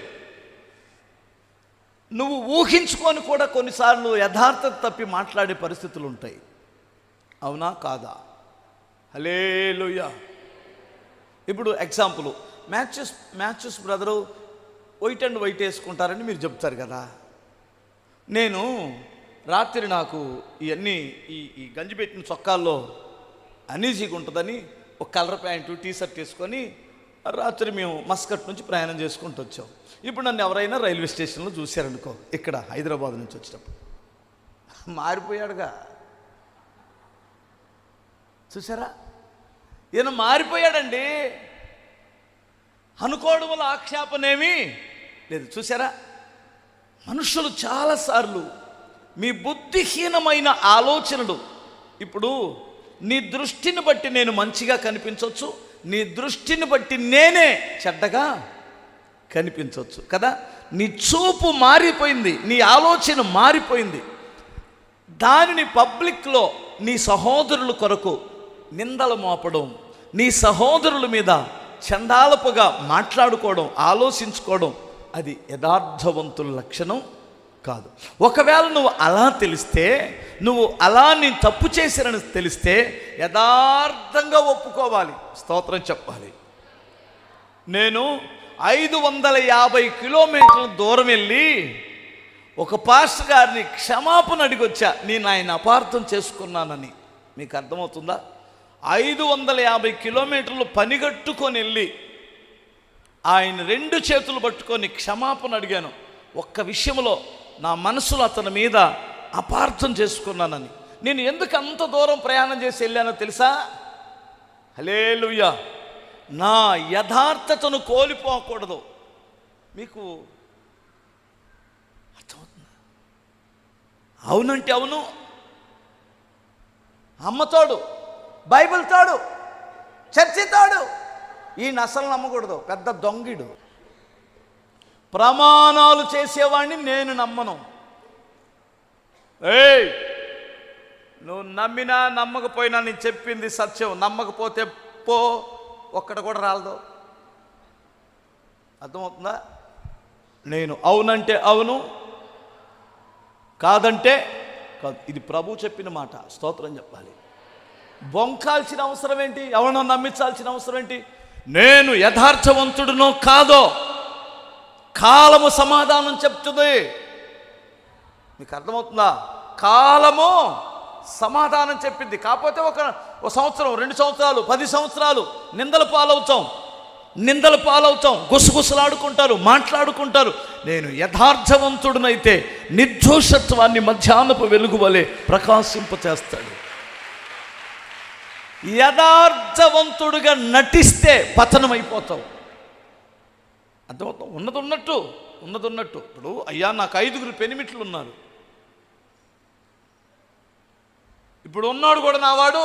S1: నువ్వు ఊహించుకొని కూడా కొన్నిసార్లు యథార్థత తప్పి మాట్లాడే పరిస్థితులు ఉంటాయి. అవునా కాదా? హల్లెలూయా. ఇప్పుడు example, matches brother white and white వేసుకుంటారని మీరు చెప్తారు కదా. నేను రాత్రి నాకు ఇవన్నీ ఈ గంజి పెట్టిన చొక్కాల్లో అనీజీగా ఉంటుందని ఒక కలర్ ప్యాంటు, టీషర్ట్ వేసుకొని రాత్రి మేము మస్కట్ నుంచి ప్రయాణం చేసుకుంటూ వచ్చాం. ఇప్పుడు నన్ను ఎవరైనా రైల్వే స్టేషన్లో చూశారనుకో, ఇక్కడ హైదరాబాద్ నుంచి వచ్చేటప్పుడు, మారిపోయాడుగా, చూసారా? ఈయన మారిపోయాడండి అనుకోవడం వల్ల ఆక్షేపణేమీ లేదు. చూసారా? మనుషులు చాలాసార్లు మీ బుద్ధిహీనమైన ఆలోచనలు, ఇప్పుడు నీ దృష్టిని బట్టి నేను మంచిగా కనిపించవచ్చు, నీ దృష్టిని బట్టి నేనే చెడ్డగా కనిపించవచ్చు కదా. నీ చూపు మారిపోయింది, నీ ఆలోచన మారిపోయింది. దానిని పబ్లిక్లో నీ సహోదరుల కొరకు నిందలు మోపడం, నీ సహోదరుల మీద చండాలపుగా మాట్లాడుకోవడం, ఆలోచించుకోవడం, అది యథార్థవంతుల లక్షణం కాదు. ఒకవేళ నువ్వు అలా తెలిస్తే, నువ్వు అలా నేను తప్పు చేశానని తెలిస్తే యథార్థంగా ఒప్పుకోవాలి, స్తోత్రం చెప్పాలి. నేను 550 కిలోమీటర్ల దూరం వెళ్ళి ఒక పాస్టర్ గారిని క్షమాపణ అడిగొచ్చా, నేను ఆయన అపార్థం చేసుకున్నానని. మీకు అర్థమవుతుందా? 550 కిలోమీటర్లు పనిగట్టుకొని వెళ్ళి ఆయన 2 చేతులు పట్టుకొని క్షమాపణ అడిగాను. ఒక్క విషయంలో నా మనసులో అతని మీద అపార్థం చేసుకున్నానని. నేను ఎందుకు అంత దూరం ప్రయాణం చేసి వెళ్ళానో తెలుసా? హల్లెలూయా. నా యథార్థతను కోల్పోకూడదు. మీకు అర్థమవుతుందా? అవునంటే అవును, అమ్మతోడు, బైబిల్ తోడు, చర్చి తోడు, ఈయన అసలు నమ్మకూడదు, పెద్ద దొంగిడు. ప్రమాణాలు చేసేవాడిని నేను నమ్మను. ఏయ్, నువ్వు నమ్మినా నమ్మకపోయినా నేను చెప్పింది సత్యం, నమ్మకపోతే పో, ఒక్కడ కూడా రాలదు. అర్థమవుతుందా? నేను అవునంటే అవును, కాదంటే కాదు. ఇది ప్రభు చెప్పిన మాట, స్తోత్రం చెప్పాలి. బొంకాల్సిన అవసరం ఏంటి? ఎవరినో నమ్మించాల్సిన అవసరం ఏంటి? నేను యథార్థవంతుడునో కాదో కాలము సమాధానం చెప్తుంది. మీకు అర్థమవుతుందా? కాలము సమాధానం చెప్పింది. కాకపోతే ఒక సంవత్సరం, 2 సంవత్సరాలు, 10 సంవత్సరాలు నిందల పాలవుతాం, గుసగుసలాడుకుంటారు, మాట్లాడుకుంటారు. నేను యథార్థవంతుడినైతే నిర్దోషత్వాన్ని మధ్యాహ్నపు వెలుగు వలె ప్రకాశింపచేస్తాడు. యథార్థవంతుడిగా నటిస్తే పతనం అయిపోతావు. అర్థమవుతాం? ఉన్నది ఉన్నట్టు. ఇప్పుడు అయ్యా నాకు 5 పెనిమిట్లు ఉన్నారు, ఇప్పుడు ఉన్నాడు కూడా నావాడు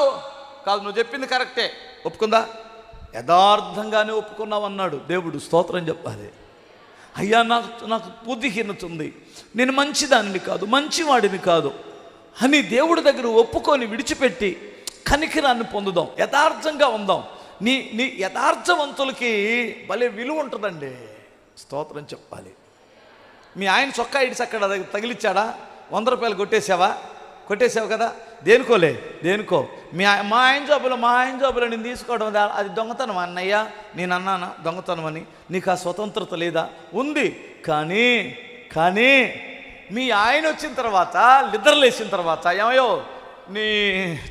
S1: కాదు, నువ్వు చెప్పింది కరెక్టే, ఒప్పుకుందా? యథార్థంగానే ఒప్పుకున్నావు అన్నాడు దేవుడు, స్తోత్రం చెప్పాలి. అయ్యా నాకు బుద్ధిహీనత ఉంది, నేను మంచిదానిని కాదు, మంచివాడిని కాదు అని దేవుడి దగ్గర ఒప్పుకొని విడిచిపెట్టి కనికరాన్ని పొందుదాం, యథార్థంగా ఉందాం. నీ యథార్థవంతులకి భలే విలువ ఉంటుందండి, స్తోత్రం చెప్పాలి. మీ ఆయన చొక్కా ఇడిసి అక్కడ తగిలిచ్చాడా? 100 రూపాయలు కొట్టేసావు కదా, దేనికో మా ఆయన జాబులో నేను తీసుకోవడం అది దొంగతనం అన్నయ్య, నేను అన్నానా దొంగతనం అని? నీకు ఆ స్వతంత్రత లేదా? ఉంది. కానీ మీ ఆయన వచ్చిన తర్వాత, నిద్రలేసిన తర్వాత, ఏమయ్యో నీ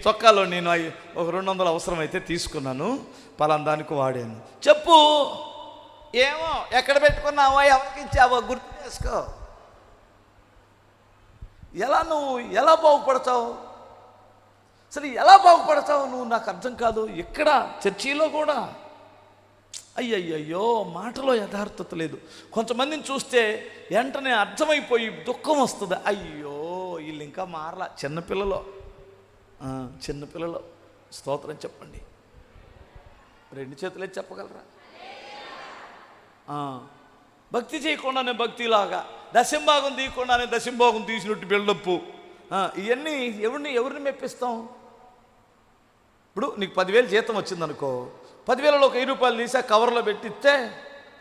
S1: చొక్కాలో నేను ఒక 200 అవసరమైతే తీసుకున్నాను, పలానా దానికి వాడాను, చెప్పు. ఏమో ఎక్కడ పెట్టుకున్నావో, ఎవరికి ఇచ్చావో గుర్తు చేసుకో. నువ్వు ఎలా బాగుపడతావు? అసలు ఎలా బాగుపడతావు నువ్వు? నాకు అర్థం కాదు. ఇక్కడ చర్చిలో కూడా అయ్యయ్యో మాటలో యథార్థత లేదు. కొంతమందిని చూస్తే వెంటనే అర్థమైపోయి దుఃఖం వస్తుంది. అయ్యో వీళ్ళు ఇంకా మారలా. చిన్నపిల్లలు స్తోత్రం చెప్పండి. 2 చేతులే చెప్పగలరా? భక్తి చేయకుండానే భక్తిలాగా, దశంభాగం తీయకుండానే దశంభాగం తీసినట్టు బిల్డప్పు, ఇవన్నీ ఎవరిని మెప్పిస్తాం? ఇప్పుడు నీకు 10,000 జీతం వచ్చిందనుకో, 10,000లో ఒక 1000 రూపాయలు తీసి కవర్లో పెట్టిస్తే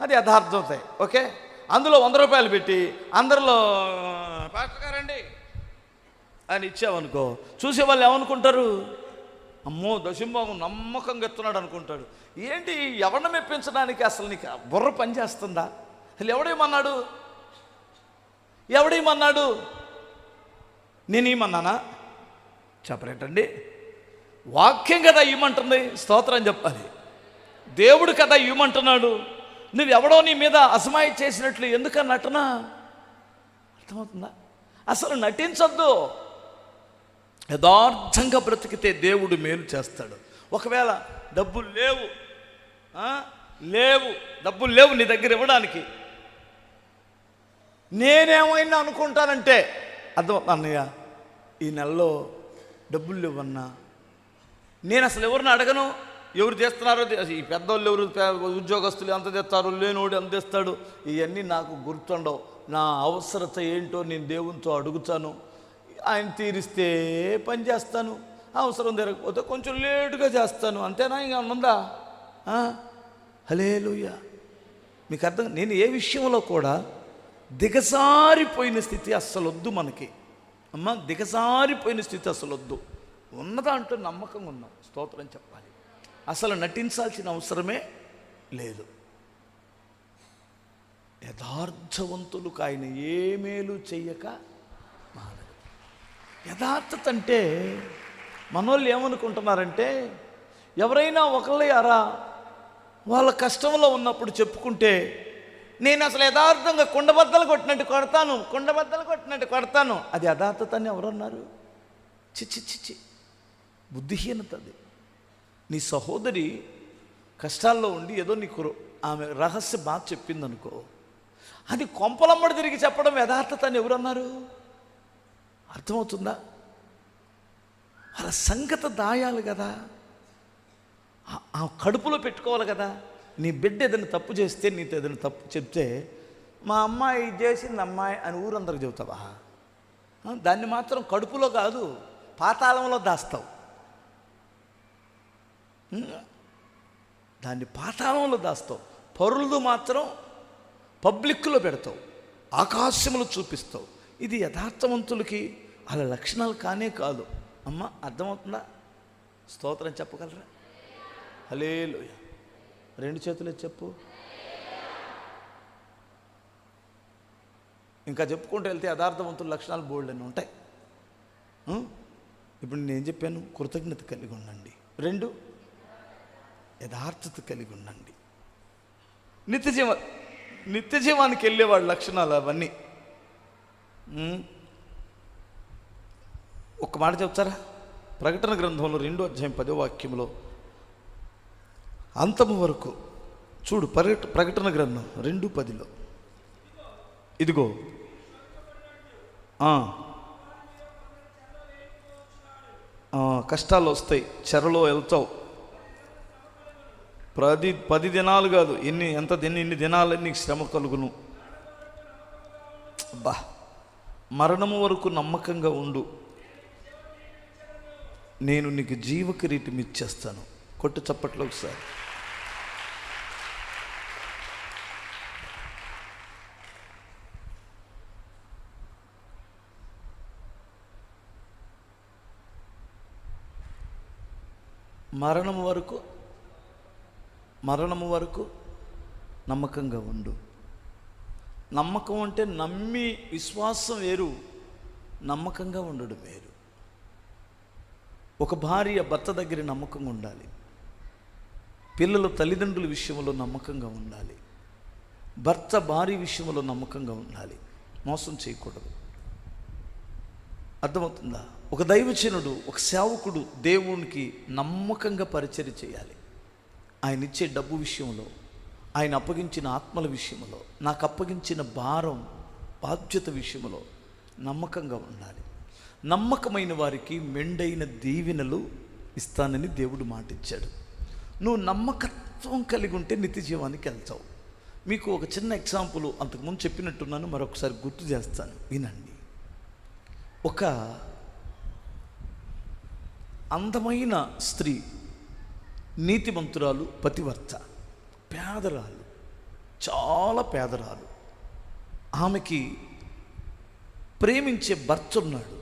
S1: అది యథార్థం అవుతాయి. ఓకే, అందులో 100 రూపాయలు పెట్టి అందరిలో పాస్టర్ గారండి అని ఇచ్చావనుకో, చూసేవాళ్ళు ఏమనుకుంటారు? అమ్మో దశంభాగం నమ్మకంగా ఎత్తున్నాడు అనుకుంటాడు. ఏంటి ఎవరిని మెప్పించడానికి అసలు నీకు బుర్ర పనిచేస్తుందా? అసలు ఎవడేమన్నాడు? నేనేమన్నానా? చెప్పరేటండి. వాక్యం కదా ఇవ్వమంటుంది, స్తోత్రం చెప్పాలి. దేవుడు కదా ఇవ్వమంటున్నాడు. నువ్వెవడో నీ మీద అసమాయి చేసినట్లు ఎందుకని నటన? అర్థమవుతుందా? అసలు నటించద్దు. యథార్థంగా బ్రతికితే దేవుడు మేలు చేస్తాడు. ఒకవేళ డబ్బులు లేవు నీ దగ్గర ఇవ్వడానికి, నేనేమైనా అనుకుంటానంటే అర్థం, అన్నయ్య ఈ నెలలో డబ్బులు లేవన్నా, నేను అసలు ఎవరిని అడగను. ఎవరు చేస్తున్నారో, ఈ పెద్దోళ్ళు ఎవరు, ఉద్యోగస్తులు ఎంత తెస్తారు, లేనోడు ఎంత తెస్తాడు, ఇవన్నీ నాకు గుర్తుండవు. నా అవసరత ఏంటో నేను దేవునితో అడుగుతాను, ఆయన తీరిస్తే పని చేస్తాను, అవసరం తిరగకపోతే కొంచెం లేటుగా చేస్తాను, అంతేనా? ఇంకా ఉందా? హల్లెలూయా. మీకు అర్థం? నేను ఏ విషయంలో కూడా దిగజారిపోయిన స్థితి అస్సలు వద్దు మనకి. అమ్మ, దిగజారిపోయిన స్థితి అసలు వద్దు. ఉన్నదాంట్లో నమ్మకంగా ఉన్నాం, స్తోత్రం చెప్పాలి. అసలు నటించాల్సిన అవసరమే లేదు. యథార్థవంతులకు ఆయన ఏ మేలు చెయ్యక మానడు. యథార్థత అంటే మనోళ్ళు ఏమనుకుంటున్నారంటే, ఎవరైనా ఒకళ్ళయారా వాళ్ళ కష్టంలో ఉన్నప్పుడు చెప్పుకుంటే, నేను అసలు యథార్థంగా కుండబద్దలు కొట్టినట్టు కొడతాను, అది యథార్థత అని ఎవరన్నారు? చిచ్చి, బుద్ధిహీనత అది. నీ సహోదరి కష్టాల్లో ఉండి ఏదో నీకు ఆమె రహస్య బాధ చెప్పిందనుకో, అది కొంపలమ్మడి తిరిగి చెప్పడం యథార్థత అని ఎవరన్నారు? అర్థమవుతుందా? వాళ్ళ సంగతి దాయాలి కదా, ఆ కడుపులో పెట్టుకోవాలి కదా. నీ బిడ్డ ఏదైనా తప్పు చేస్తే, నీతో ఏదైనా తప్పు చెప్తే మా అమ్మాయి ఇది చేసింది అమ్మాయి అని ఊరందరికి చెబుతావా? దాన్ని మాత్రం కడుపులో కాదు పాతాళంలో దాస్తావు. దాన్ని పాతాళంలో దాస్తావు. పరులదు మాత్రం పబ్లిక్లో పెడతావు, ఆకాశములు చూపిస్తావు. ఇది యథార్థవంతులకి వాళ్ళ లక్షణాలు కానే కాదు. అమ్మ అర్థమవుతుందా? స్తోత్రం చెప్పగలరా? హల్లెలూయా. 2 చేతులు చెప్పు. ఇంకా చెప్పుకుంటూ వెళ్తే యథార్థవంతుల లక్షణాలు బోల్డ్ అని ఉంటాయి. ఇప్పుడు నేను చెప్పాను, కృతజ్ఞత కలిగి ఉండండి. 2 యథార్థత కలిగి ఉండండి. నిత్య జీవానికి వెళ్ళేవాడి లక్షణాలు అవన్నీ. ఒక్క మాట చెప్తారా? ప్రకటన గ్రంథంలో 2వ అధ్యాయం 10వ వాక్యంలో అంతము వరకు చూడు. ప్రకటన గ్రంథం 2:10లో ఇదిగో కష్టాలు వస్తాయి, చెరలో వెళ్తావు. 10 దినాలు కాదు, ఎన్ని దినాలని నీకు శ్రమ కలుగును. మరణము వరకు నమ్మకంగా ఉండు, నేను నీకు జీవ కిరీటం ఇచ్చేస్తాను. కొట్టు చప్పట్లో ఒకసారి. మరణము వరకు నమ్మకంగా ఉండు. నమ్మకం అంటే నమ్మి విశ్వాసం వేరు, నమ్మకంగా ఉండడం వేరు. ఒక భార్య భర్త దగ్గర నమ్మకంగా ఉండాలి. పిల్లలు తల్లిదండ్రుల విషయంలో నమ్మకంగా ఉండాలి. భర్త భార్య విషయంలో నమ్మకంగా ఉండాలి. మోసం చేయకూడదు. అర్థమవుతుందా? ఒక దైవజనుడు, ఒక సేవకుడు దేవునికి నమ్మకంగా పరిచర్య చేయాలి. ఆయన ఇచ్చే డబ్బు విషయంలో, ఆయన అప్పగించిన ఆత్మల విషయంలో, నాకు అప్పగించిన భారం బాధ్యత విషయంలో నమ్మకంగా ఉండాలి. నమ్మకమైన వారికి మెండైన దీవెనలు ఇస్తానని దేవుడు మాటిచ్చాడు. నువ్వు నమ్మకత్వం కలిగి ఉంటే నిత్య జీవానికి వెళ్తావు. మీకు ఒక చిన్న ఎగ్జాంపుల్ అంతకుముందు చెప్పినట్టున్నాను, మరొకసారి గుర్తు చేస్తాను, వినండి. ఒక అందమైన స్త్రీ, నీతిమంతురాలు, పతివర్త, పేదరాలు, చాలా పేదరాలు. ఆమెకి ప్రేమించే భర్త ఉన్నాడు,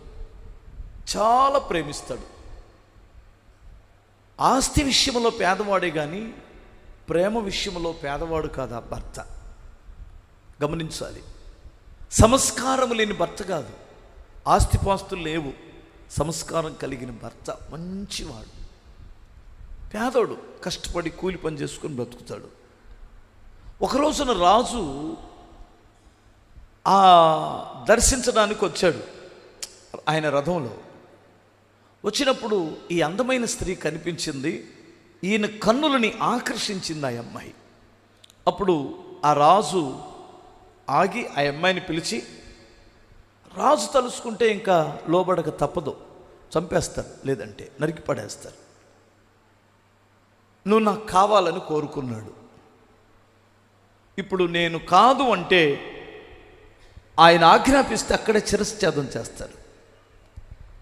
S1: చాలా ప్రేమిస్తాడు. ఆస్తి విషయంలో పేదవాడే కానీ ప్రేమ విషయంలో పేదవాడు కాదు ఆ భర్త. గమనించాలి. సంస్కారం లేని భర్త కాదు, ఆస్తిపాస్తులు లేవు, సంస్కారం కలిగిన భర్త, మంచివాడు, పేదోడు, కష్టపడి కూలి పని చేసుకొని బ్రతుకుతాడు. ఒక రోజున రాజు దర్శించడానికి వచ్చాడు. ఆయన రథంలో వచ్చినప్పుడు ఈ అందమైన స్త్రీ కనిపించింది. ఈయన కన్నులని ఆకర్షించింది ఆ అమ్మాయి. అప్పుడు ఆ రాజు ఆగి ఆ అమ్మాయిని పిలిచి, రాజు తలుసుకుంటే ఇంకా లోబడక తప్పదు, చంపేస్తారు, లేదంటే నరికి పడేస్తారు. నువ్వు నాకు కావాలని కోరుకున్నాడు. ఇప్పుడు నేను కాదు అంటే ఆయన ఆజ్ఞాపిస్తే అక్కడే శిరశ్ఛేదం చేస్తారు.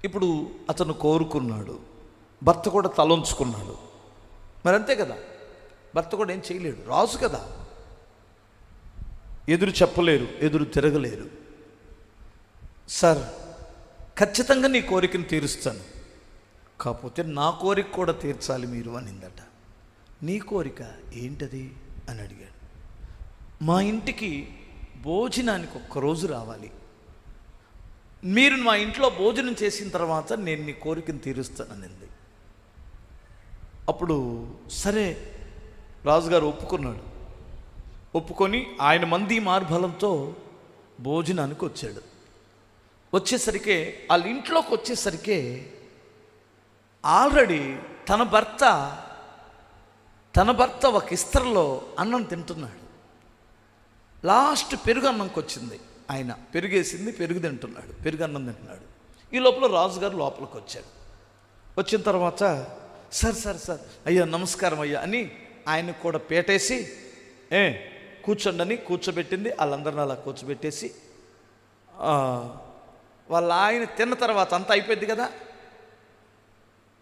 S1: ఇప్పుడు అతను కోరుకున్నాడు, భర్త కూడా తలంచుకున్నాడు. మరి అంతే కదా, భర్త కూడా ఏం చేయలేడు, రాజు కదా, ఎదురు చెప్పలేరు, ఎదురు తిరగలేరు. సార్, ఖచ్చితంగా నీ కోరికను తీరుస్తాను, కాకపోతే నా కోరిక కూడా తీర్చాలి మీరు అనిందట. నీ కోరిక ఏంటది అని అడిగాడు. మా ఇంటికి భోజనానికి ఒక్కరోజు రావాలి, మీరు మా ఇంట్లో భోజనం చేసిన తర్వాత నేను నీ కోరికను తీరుస్తాననింది. అప్పుడు సరే రాజుగారు ఒప్పుకున్నాడు. ఒప్పుకొని ఆయన మంది మార్బలంతో భోజనానికి వచ్చాడు. వచ్చేసరికి వాళ్ళ ఇంట్లోకి వచ్చేసరికి ఆల్రెడీ తన భర్త ఒక ఇస్తరలో అన్నం తింటున్నాడు. లాస్ట్ పెరుగు అన్నంకి వచ్చింది, ఆయన పెరుగేసింది, పెరుగు తింటున్నాడు, పెరుగు అన్నం తింటున్నాడు. ఈ లోపల రాజుగారు లోపలికి వచ్చాడు. వచ్చిన తర్వాత సార్ అయ్యా నమస్కారం అయ్యా అని ఆయనకు కూడా పేటేసి కూర్చోండి కూర్చోబెట్టింది. వాళ్ళందరిని అలా కూర్చోబెట్టేసి వాళ్ళ ఆయన తిన్న తర్వాత అంతా అయిపోయింది కదా,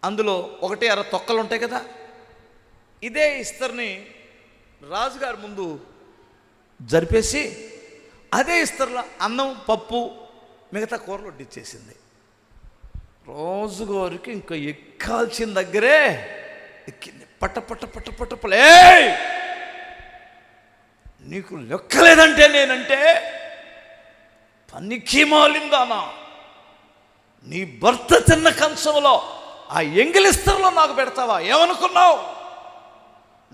S1: అందులో 1/2 తొక్కలు ఉంటాయి కదా, ఇదే ఇస్తర్ని రాజుగారి ముందు జరిపేసి అదే ఇస్తర్లో అన్నం పప్పు మిగతా కూరలు వడ్డిచ్చేసింది. రోజుగారికి ఇంకా ఎక్కాల్సిన దగ్గరే ఎక్కింది. పట్ట పట్ట పట్ట పట్టపలే, నీకు లెక్కలేదంటే నేనంటే పనికి మాలిందానా, నీ భర్త తిన్న కంచంలో ఆ ఎంగిలిస్తర్లో నాకు పెడతావా, ఏమనుకున్నావు,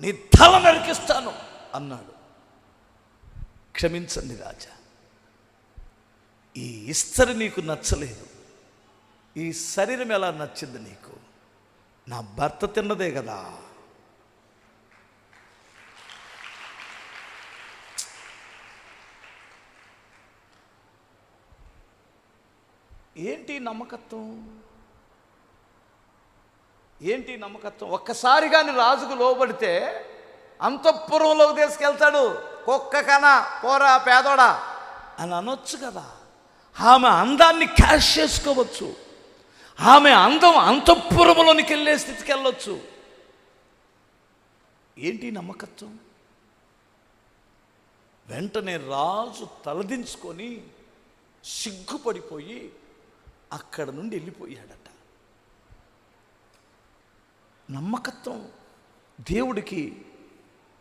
S1: నీ తల నరికిస్తాను అన్నాడు. క్షమించండి రాజా, ఈ ఇస్తరి నీకు నచ్చలేదు, ఈ శరీరం ఎలా నచ్చింది నీకు, నా భర్త తిన్నదే కదా. ఏంటి నమ్మకత్వం, ఏంటి నమ్మకత్వం? ఒక్కసారి కానీ రాజుకు లోబడితే అంతఃపురంలోకి తీసుకెళ్తాడు. కుక్క కనా పోరా పేదోడా అని అనొచ్చు కదా. ఆమె అందాన్ని క్యాష్ చేసుకోవచ్చు, ఆమె అందం అంతఃపురంలోనికి వెళ్ళే స్థితికి వెళ్ళొచ్చు. ఏంటి నమ్మకత్వం? వెంటనే రాజు తలదించుకొని సిగ్గుపడిపోయి అక్కడ నుండి వెళ్ళిపోయాడట. నమ్మకత్వం దేవుడికి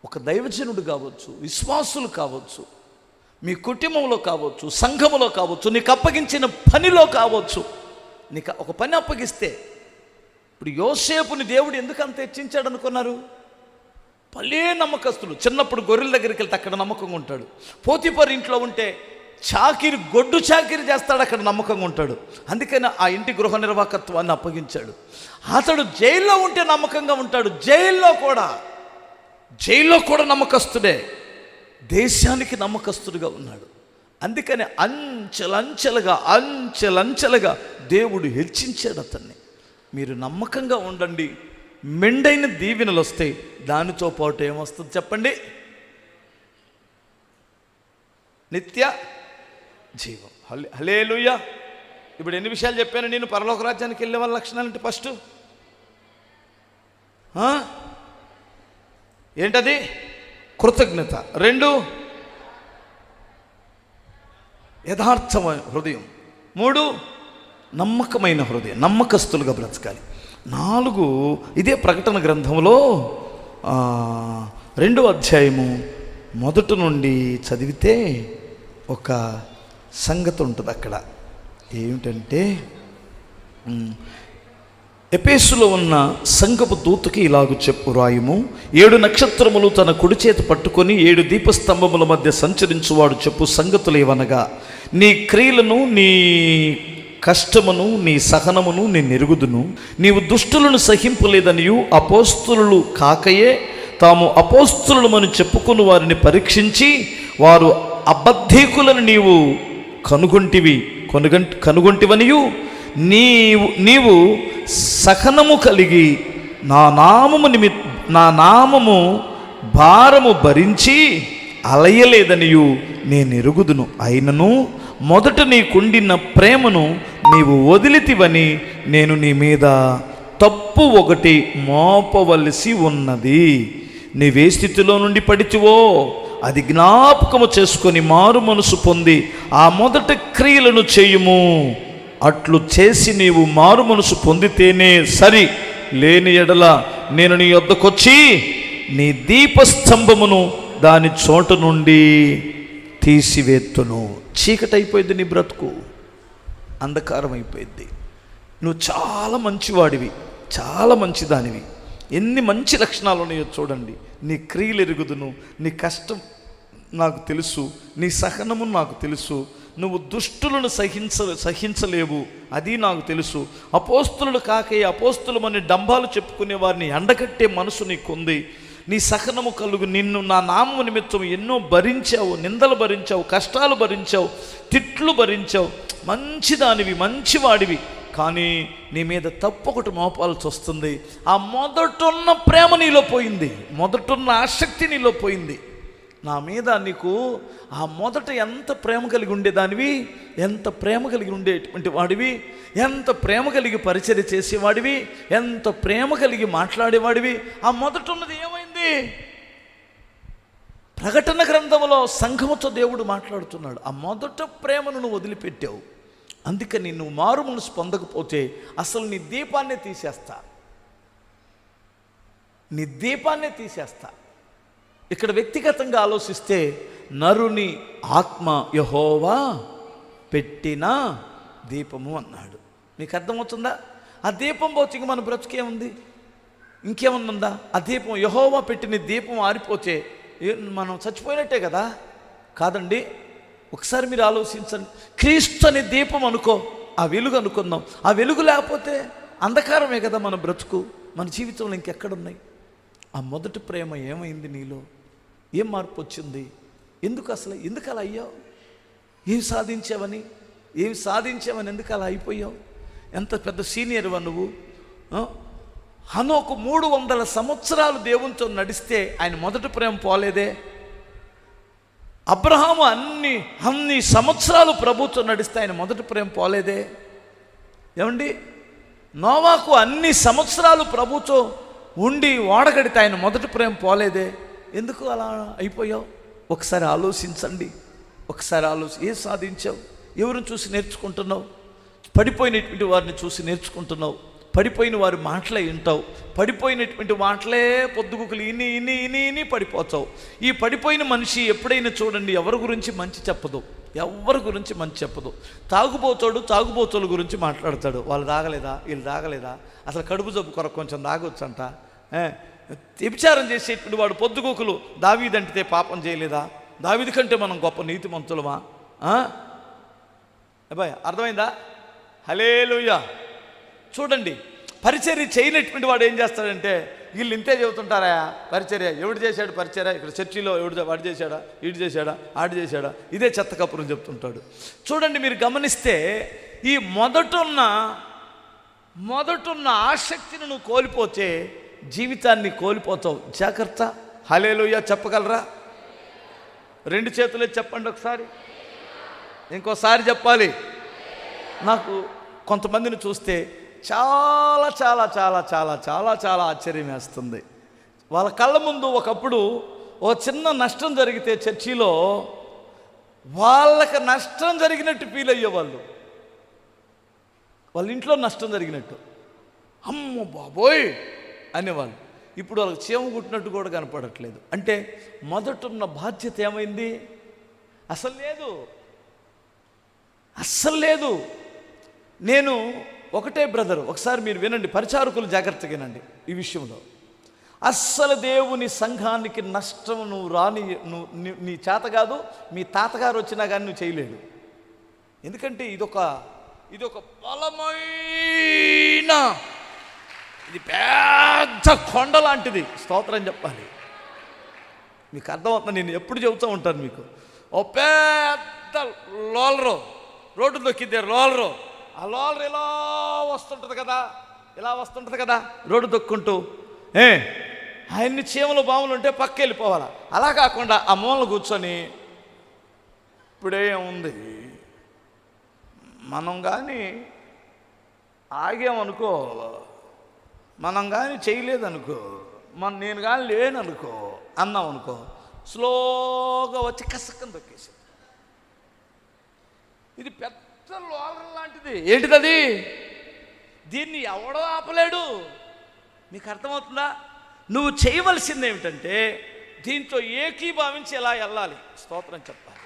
S1: ఒక దైవజనుడు కావచ్చు, విశ్వాసులు కావచ్చు, మీ కుటుంబంలో కావచ్చు, సంఘములో కావచ్చు, నీకు అప్పగించిన పనిలో కావచ్చు. నీకు ఒక పని అప్పగిస్తే, ఇప్పుడు యోసేపుని దేవుడు ఎందుకు అంత హెచ్చించాడు అనుకున్నారు? భలే నమ్మకస్తులు. చిన్నప్పుడు గొర్రెల దగ్గరికి వెళ్తే అక్కడ నమ్మకంగా ఉంటాడు. పోతీఫర్ ఇంట్లో ఉంటే చాకిరి గొడ్డు చాకిరి చేస్తాడు, అక్కడ నమ్మకంగా ఉంటాడు. అందుకని ఆ ఇంటి గృహ నిర్వాహకత్వాన్ని అప్పగించాడు. అతడు జైల్లో ఉంటే నమ్మకంగా ఉంటాడు, జైల్లో కూడా నమ్మకస్తుడే, దేశానికి నమ్మకస్తుడుగా ఉన్నాడు. అందుకని అంచెలంచెలుగా దేవుడు హెచ్చించాడు అతన్ని. మీరు నమ్మకంగా ఉండండి, మెండైన దీవెనలు వస్తాయి. దానితో పాటు ఏమొస్తుంది చెప్పండి? నిత్య జీవం. హల్లెలూయా. ఇప్పుడు ఎన్ని విషయాలు చెప్పాను నేను? పరలోక రాజ్యానికి వెళ్ళే వాళ్ళ లక్షణాలు అంటే ఫస్ట్ ఏంటది? కృతజ్ఞత. 2 యథార్థమైన హృదయం. 3 నమ్మకమైన హృదయం, నమ్మకస్తులుగా బ్రతకాలి. 4 ఇదే ప్రకటన గ్రంథంలో 2వ అధ్యాయము 1 నుండి చదివితే ఒక సంగతి ఉంటుంది అక్కడ. ఏమిటంటే, ఎఫెసులో ఉన్న సంఘపు దూతకి ఇలాగు చెప్పు రాయుము, 7 నక్షత్రములు తన కుడి చేతి పట్టుకొని 7 దీపస్తంభముల మధ్య సంచరించువాడు చెప్పు సంగతులు ఏవనగా, నీ క్రియలను, నీ కష్టమును, నీ సహనమును నేను ఎరుగుదును. నీవు దుష్టులను సహింపలేదనియు అపోస్తులు కాకయే తాము అపోస్తులమని చెప్పుకుని వారిని పరీక్షించి వారు అబద్ధీకులను నీవు కనుగొంటివనియు నీవు సహనము కలిగి నా నామము భారము భరించి అలయలేదనియు నేను ఎరుగుదును. అయినను మొదట నీకుండిన ప్రేమను నీవు వదిలితివని నేను నీ మీద తప్పు ఒకటి మోపవలసి ఉన్నది. నీవే స్థితిలో నుండి పడితివో అది జ్ఞాపకము చేసుకొని మారు మనసు పొంది ఆ మొదటి క్రియలను చేయుము. అట్లు చేసి నీవు మారు మనసు పొందితేనే సరి, లేని ఎడల నేను నీ వద్దకొచ్చి నీ దీపస్తంభమును దాని చోట నుండి తీసివేత్తును. చీకటైపోయింది నీ బ్రతుకు, అంధకారం అయిపోయింది. నువ్వు చాలా మంచివాడివి, చాలా మంచిదానివి, ఎన్ని మంచి లక్షణాలు ఉన్నాయో చూడండి. నీ క్రియలు ఎరుగుదును, నీ కష్టం నాకు తెలుసు, నీ సహనము నాకు తెలుసు, నువ్వు దుష్టులను సహించలేవు అది నాకు తెలుసు. అపోస్తులు కాకే అపోస్తులమని డంబాలు చెప్పుకునే వారిని ఎండగట్టే మనసు నీకుంది. నీ సహనము కలుగు. నిన్ను నా నామము నిమిత్తం ఎన్నో భరించావు, నిందలు భరించావు, కష్టాలు భరించావు, తిట్లు భరించావు, మంచిదానివి, మంచివాడివి. కానీ నీ మీద తప్పు ఒకటి మోపాల్సి వస్తుంది. ఆ మొదటున్న ప్రేమ నీలో పోయింది, మొదటున్న ఆసక్తి నీలో పోయింది. నా మీద నీకు ఆ మొదట ఎంత ప్రేమ కలిగి ఉండేదానివి, ఎంత ప్రేమ కలిగి ఉండేటువంటి వాడివి, ఎంత ప్రేమ కలిగి పరిచర్య చేసేవాడివి, ఎంత ప్రేమ కలిగి మాట్లాడేవాడివి, ఆ మొదట ఉన్నది ఏమైంది? ప్రకటన గ్రంథంలో సంఘముతో దేవుడు మాట్లాడుతున్నాడు. ఆ మొదట ప్రేమను నువ్వు వదిలిపెట్టావు. అందుకని నువ్వు మారు మనసు పొందకపోతే అసలు నీ దీపాన్నే తీసేస్తా, నీ దీపాన్నే తీసేస్తా. ఇక్కడ వ్యక్తిగతంగా ఆలోచిస్తే నరుని ఆత్మ యెహోవా పెట్టిన దీపము అన్నాడు. మీకు అర్థమవుతుందా? ఆ దీపం పోతే మన బ్రతుకేముంది? ఇంకేమన్నా ఉందా? ఆ దీపం యెహోవా పెట్టిన దీపం ఆరిపోతే మనం చచ్చిపోయినట్టే కదా. కాదండి, ఒకసారి మీరు ఆలోచించండి. క్రీస్తు అనే దీపం అనుకో, ఆ వెలుగు అనుకుందాం. ఆ వెలుగు లేకపోతే అంధకారమే కదా మన బ్రతుకు. మన జీవితంలో ఇంకెక్కడున్నాయి? ఆ మొదటి ప్రేమ ఏమైంది నీలో? ఏం మార్పు వచ్చింది? ఎందుకు అలా అయ్యావు? ఏం సాధించావని ఎందుకు అలా అయిపోయావు? ఎంత పెద్ద సీనియర్వా నువ్వు? హనోకు 300 సంవత్సరాలు దేవునితో నడిస్తే ఆయన మొదటి ప్రేమ పోలేదే. అబ్రహాము అన్ని సంవత్సరాలు ప్రభుతో నడిస్తే ఆయన మొదటి ప్రేమ పోలేదే. ఏమండి, నోవాకు అన్ని సంవత్సరాలు ప్రభుతో ఉండి ఓడగడితే ఆయన మొదటి ప్రేమ పోలేదే. ఎందుకు అలా అయిపోయావు? ఒకసారి ఆలోచించండి. ఏం సాధించావు? ఎవరిని చూసి నేర్చుకుంటున్నావు? పడిపోయినటువంటి వారిని చూసి నేర్చుకుంటున్నావు. పడిపోయిన వారి మాటలే వింటావు. పడిపోయినటువంటి మాటలే పొద్దుగుకులు ఇని పడిపోతావు. ఈ పడిపోయిన మనిషి ఎప్పుడైనా చూడండి, ఎవరి గురించి మంచి చెప్పదు. తాగుబోతుల గురించి మాట్లాడతాడు. వాళ్ళు తాగలేదా, వీళ్ళు తాగలేదా, అసలు కడుపు జబ్బు కొరకు కొంచెం తాగొచ్చంట. వ్యభిచారం చేసేటువంటి వాడు పొద్దుగోకులు దావీదంటితే పాపం చేయలేదా, దావీదు కంటే మనం గొప్ప నీతిమంతులమా? అబ్బాయి అర్థమైందా? హల్లెలూయా. చూడండి, పరిచర్య చేయనటువంటి వాడు ఏం చేస్తాడంటే, వీళ్ళు ఇంతే చెబుతుంటారా పరిచర్య, ఎవడు చేశాడు పరిచర్య, ఇక్కడ చర్చిలో వాడు చేశాడా, వీడు చేశాడా, ఆడు చేశాడా, ఇదే చెత్త కపురం చెప్తుంటాడు. చూడండి, మీరు గమనిస్తే ఈ మొదటున్న ఆసక్తిని నువ్వు కోల్పోతే జీవితాన్ని కోల్పోతావు. జాగ్రత్త. హల్లెలూయా చెప్పగలరా? 2 చేతులే చెప్పండి ఒకసారి, ఇంకోసారి చెప్పాలి. నాకు కొంతమందిని చూస్తే చాలా చాలా చాలా చాలా చాలా చాలా ఆశ్చర్యం వేస్తుంది. వాళ్ళ కళ్ళ ముందు ఒకప్పుడు ఓ చిన్న నష్టం జరిగితే చర్చిలో వాళ్ళకి నష్టం జరిగినట్టు ఫీల్ అయ్యేవాళ్ళు. వాళ్ళ ఇంట్లో నష్టం జరిగినట్టు, అమ్మో బాబోయ్ అనేవాళ్ళు. ఇప్పుడు వాళ్ళకి చీమ కుట్టినట్టు కూడా కనపడట్లేదు. అంటే మొదటున్న బాధ్యత ఏమైంది? అసలు లేదు. నేను ఒకటే బ్రదరు, ఒకసారి మీరు వినండి, పరిచారకులు జాగ్రత్తగా వినండి ఈ విషయంలో. అస్సలు దేవుని సంఘానికి నష్టం నీ చేత కాదు, మీ తాతగారు వచ్చినా కానీ నువ్వు చేయలేడు. ఎందుకంటే ఇదొక బలమైన, ఇది పెద్ద కొండ లాంటిది. స్తోత్రం చెప్పాలి. మీకు అర్థమవుతుంది. నేను ఎప్పుడు చెబుతూ ఉంటాను మీకు, ఓ పెద్ద రోడ్డు దొక్కిద్దే రోలరు. ఆ లోలర్ ఇలా వస్తుంటుంది కదా, రోడ్డు దొక్కుంటూ ఆయన్ని చీమలు బాములు ఉంటే పక్క వెళ్ళిపోవాలా. అలా కాకుండా ఆ మూలను కూర్చొని, ఇప్పుడే ఉంది, మనం కానీ ఆగామనుకో, మనం కానీ చేయలేదనుకో, నేను కానీ లేననుకో అన్నాం అనుకో, స్లోగా వచ్చి కసక్కని దొక్కేసి. ఇది పెద్ద లోలర్ లాంటిది. ఏంటిది? దీన్ని ఎవడో ఆపలేడు. మీకు అర్థమవుతుందా? నువ్వు చేయవలసింది ఏమిటంటే దీంట్లో ఏకీభావించి ఎలా వెళ్ళాలి. స్తోత్రం చెప్పాలి.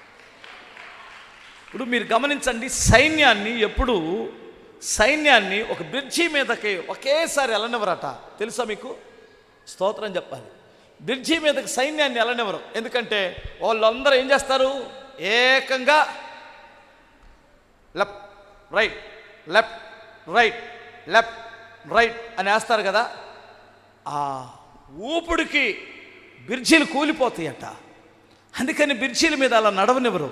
S1: ఇప్పుడు మీరు గమనించండి, సైన్యాన్ని ఒక బ్రిడ్జి మీదకి ఒకేసారి వెళ్ళనివ్వరట. తెలుసా మీకు? స్తోత్రం చెప్పాలి. బ్రిడ్జి మీదకి సైన్యాన్ని వెళ్ళనివ్వరు. ఎందుకంటే వాళ్ళందరూ ఏం చేస్తారు? ఏకంగా లెఫ్ట్ రైట్ అని వేస్తారు కదా. ఆ ఊపుడికి బ్రిడ్జీలు కూలిపోతాయట. అందుకని బ్రిడ్జీల మీద అలా నడవనివ్వరు.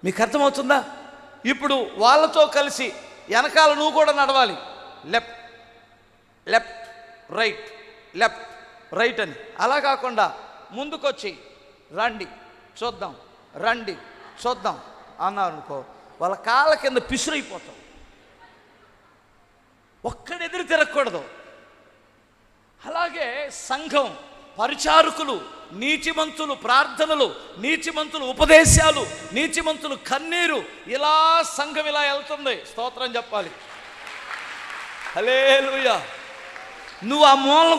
S1: మీకు అర్థమవుతుందా? ఇప్పుడు వాళ్ళతో కలిసి వెనకాల నువ్వు కూడా నడవాలి. లెఫ్ట్ రైట్ అని. అలా కాకుండా ముందుకొచ్చి చూద్దాం, రండి చూద్దాం అన్నారు అనుకో, వాళ్ళ కాళ్ళ కింద పిసురైపోతాం. ఒక్కడెదురు తిరగకూడదు. అలాగే సంఘం, పరిచారకులు, నీతిమంతులు ప్రార్థనలు, నీతిమంతులు ఉపదేశాలు, నీతిమంతులు కన్నీరు, ఇలా సంఘం ఇలా వెళ్తుంది. స్తోత్రం చెప్పాలి. హల్లెలూయా. నువ్వు ఆ మూలన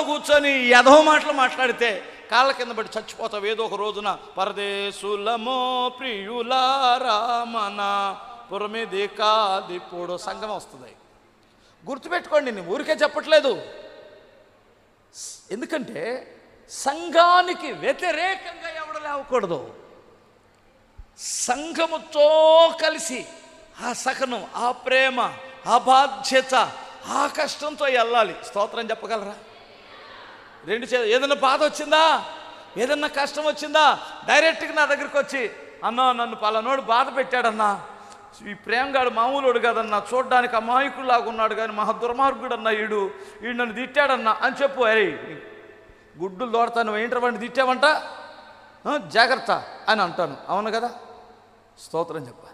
S1: కూర్చొని ఎదవ మాటలు మాట్లాడితే కాళ్ళ కింద పడి చచ్చిపోతావు. ఏదో ఒక రోజున పరదేశులమో ప్రియులారా మన పురమిది కాదిప్పుడు సంఘం వస్తుంది. గుర్తుపెట్టుకోండి, నేను ఊరికే చెప్పట్లేదు. ఎందుకంటే సంఘానికి వ్యతిరేకంగా ఎవడు లేవకూడదు. సంఘముతో కలిసి ఆ సహనం, ఆ ప్రేమ, ఆ బాధ్యత, ఆ కష్టంతో వెళ్ళాలి. స్తోత్రం చెప్పగలరా? ఏదైనా బాధ వచ్చిందా, ఏదన్నా కష్టం వచ్చిందా, డైరెక్ట్గా నా దగ్గరికి వచ్చి, అన్నా నన్ను పలానోడు బాధ పెట్టాడన్నా, ఈ ప్రేమగాడు మామూలుడు కాదన్నా, చూడడానికి అమాయకుల్లాగా ఉన్నాడు కానీ మహా దుర్మార్గుడు అన్నా, ఈడు నన్ను తిట్టాడన్నా అని చెప్పు. అరే గుడ్డులు దోడతాను, ఏంటర్ వాడిని తిట్టావంట, జాగ్రత్త అని అంటాను. అవును కదా? స్తోత్రం చెప్పాలి.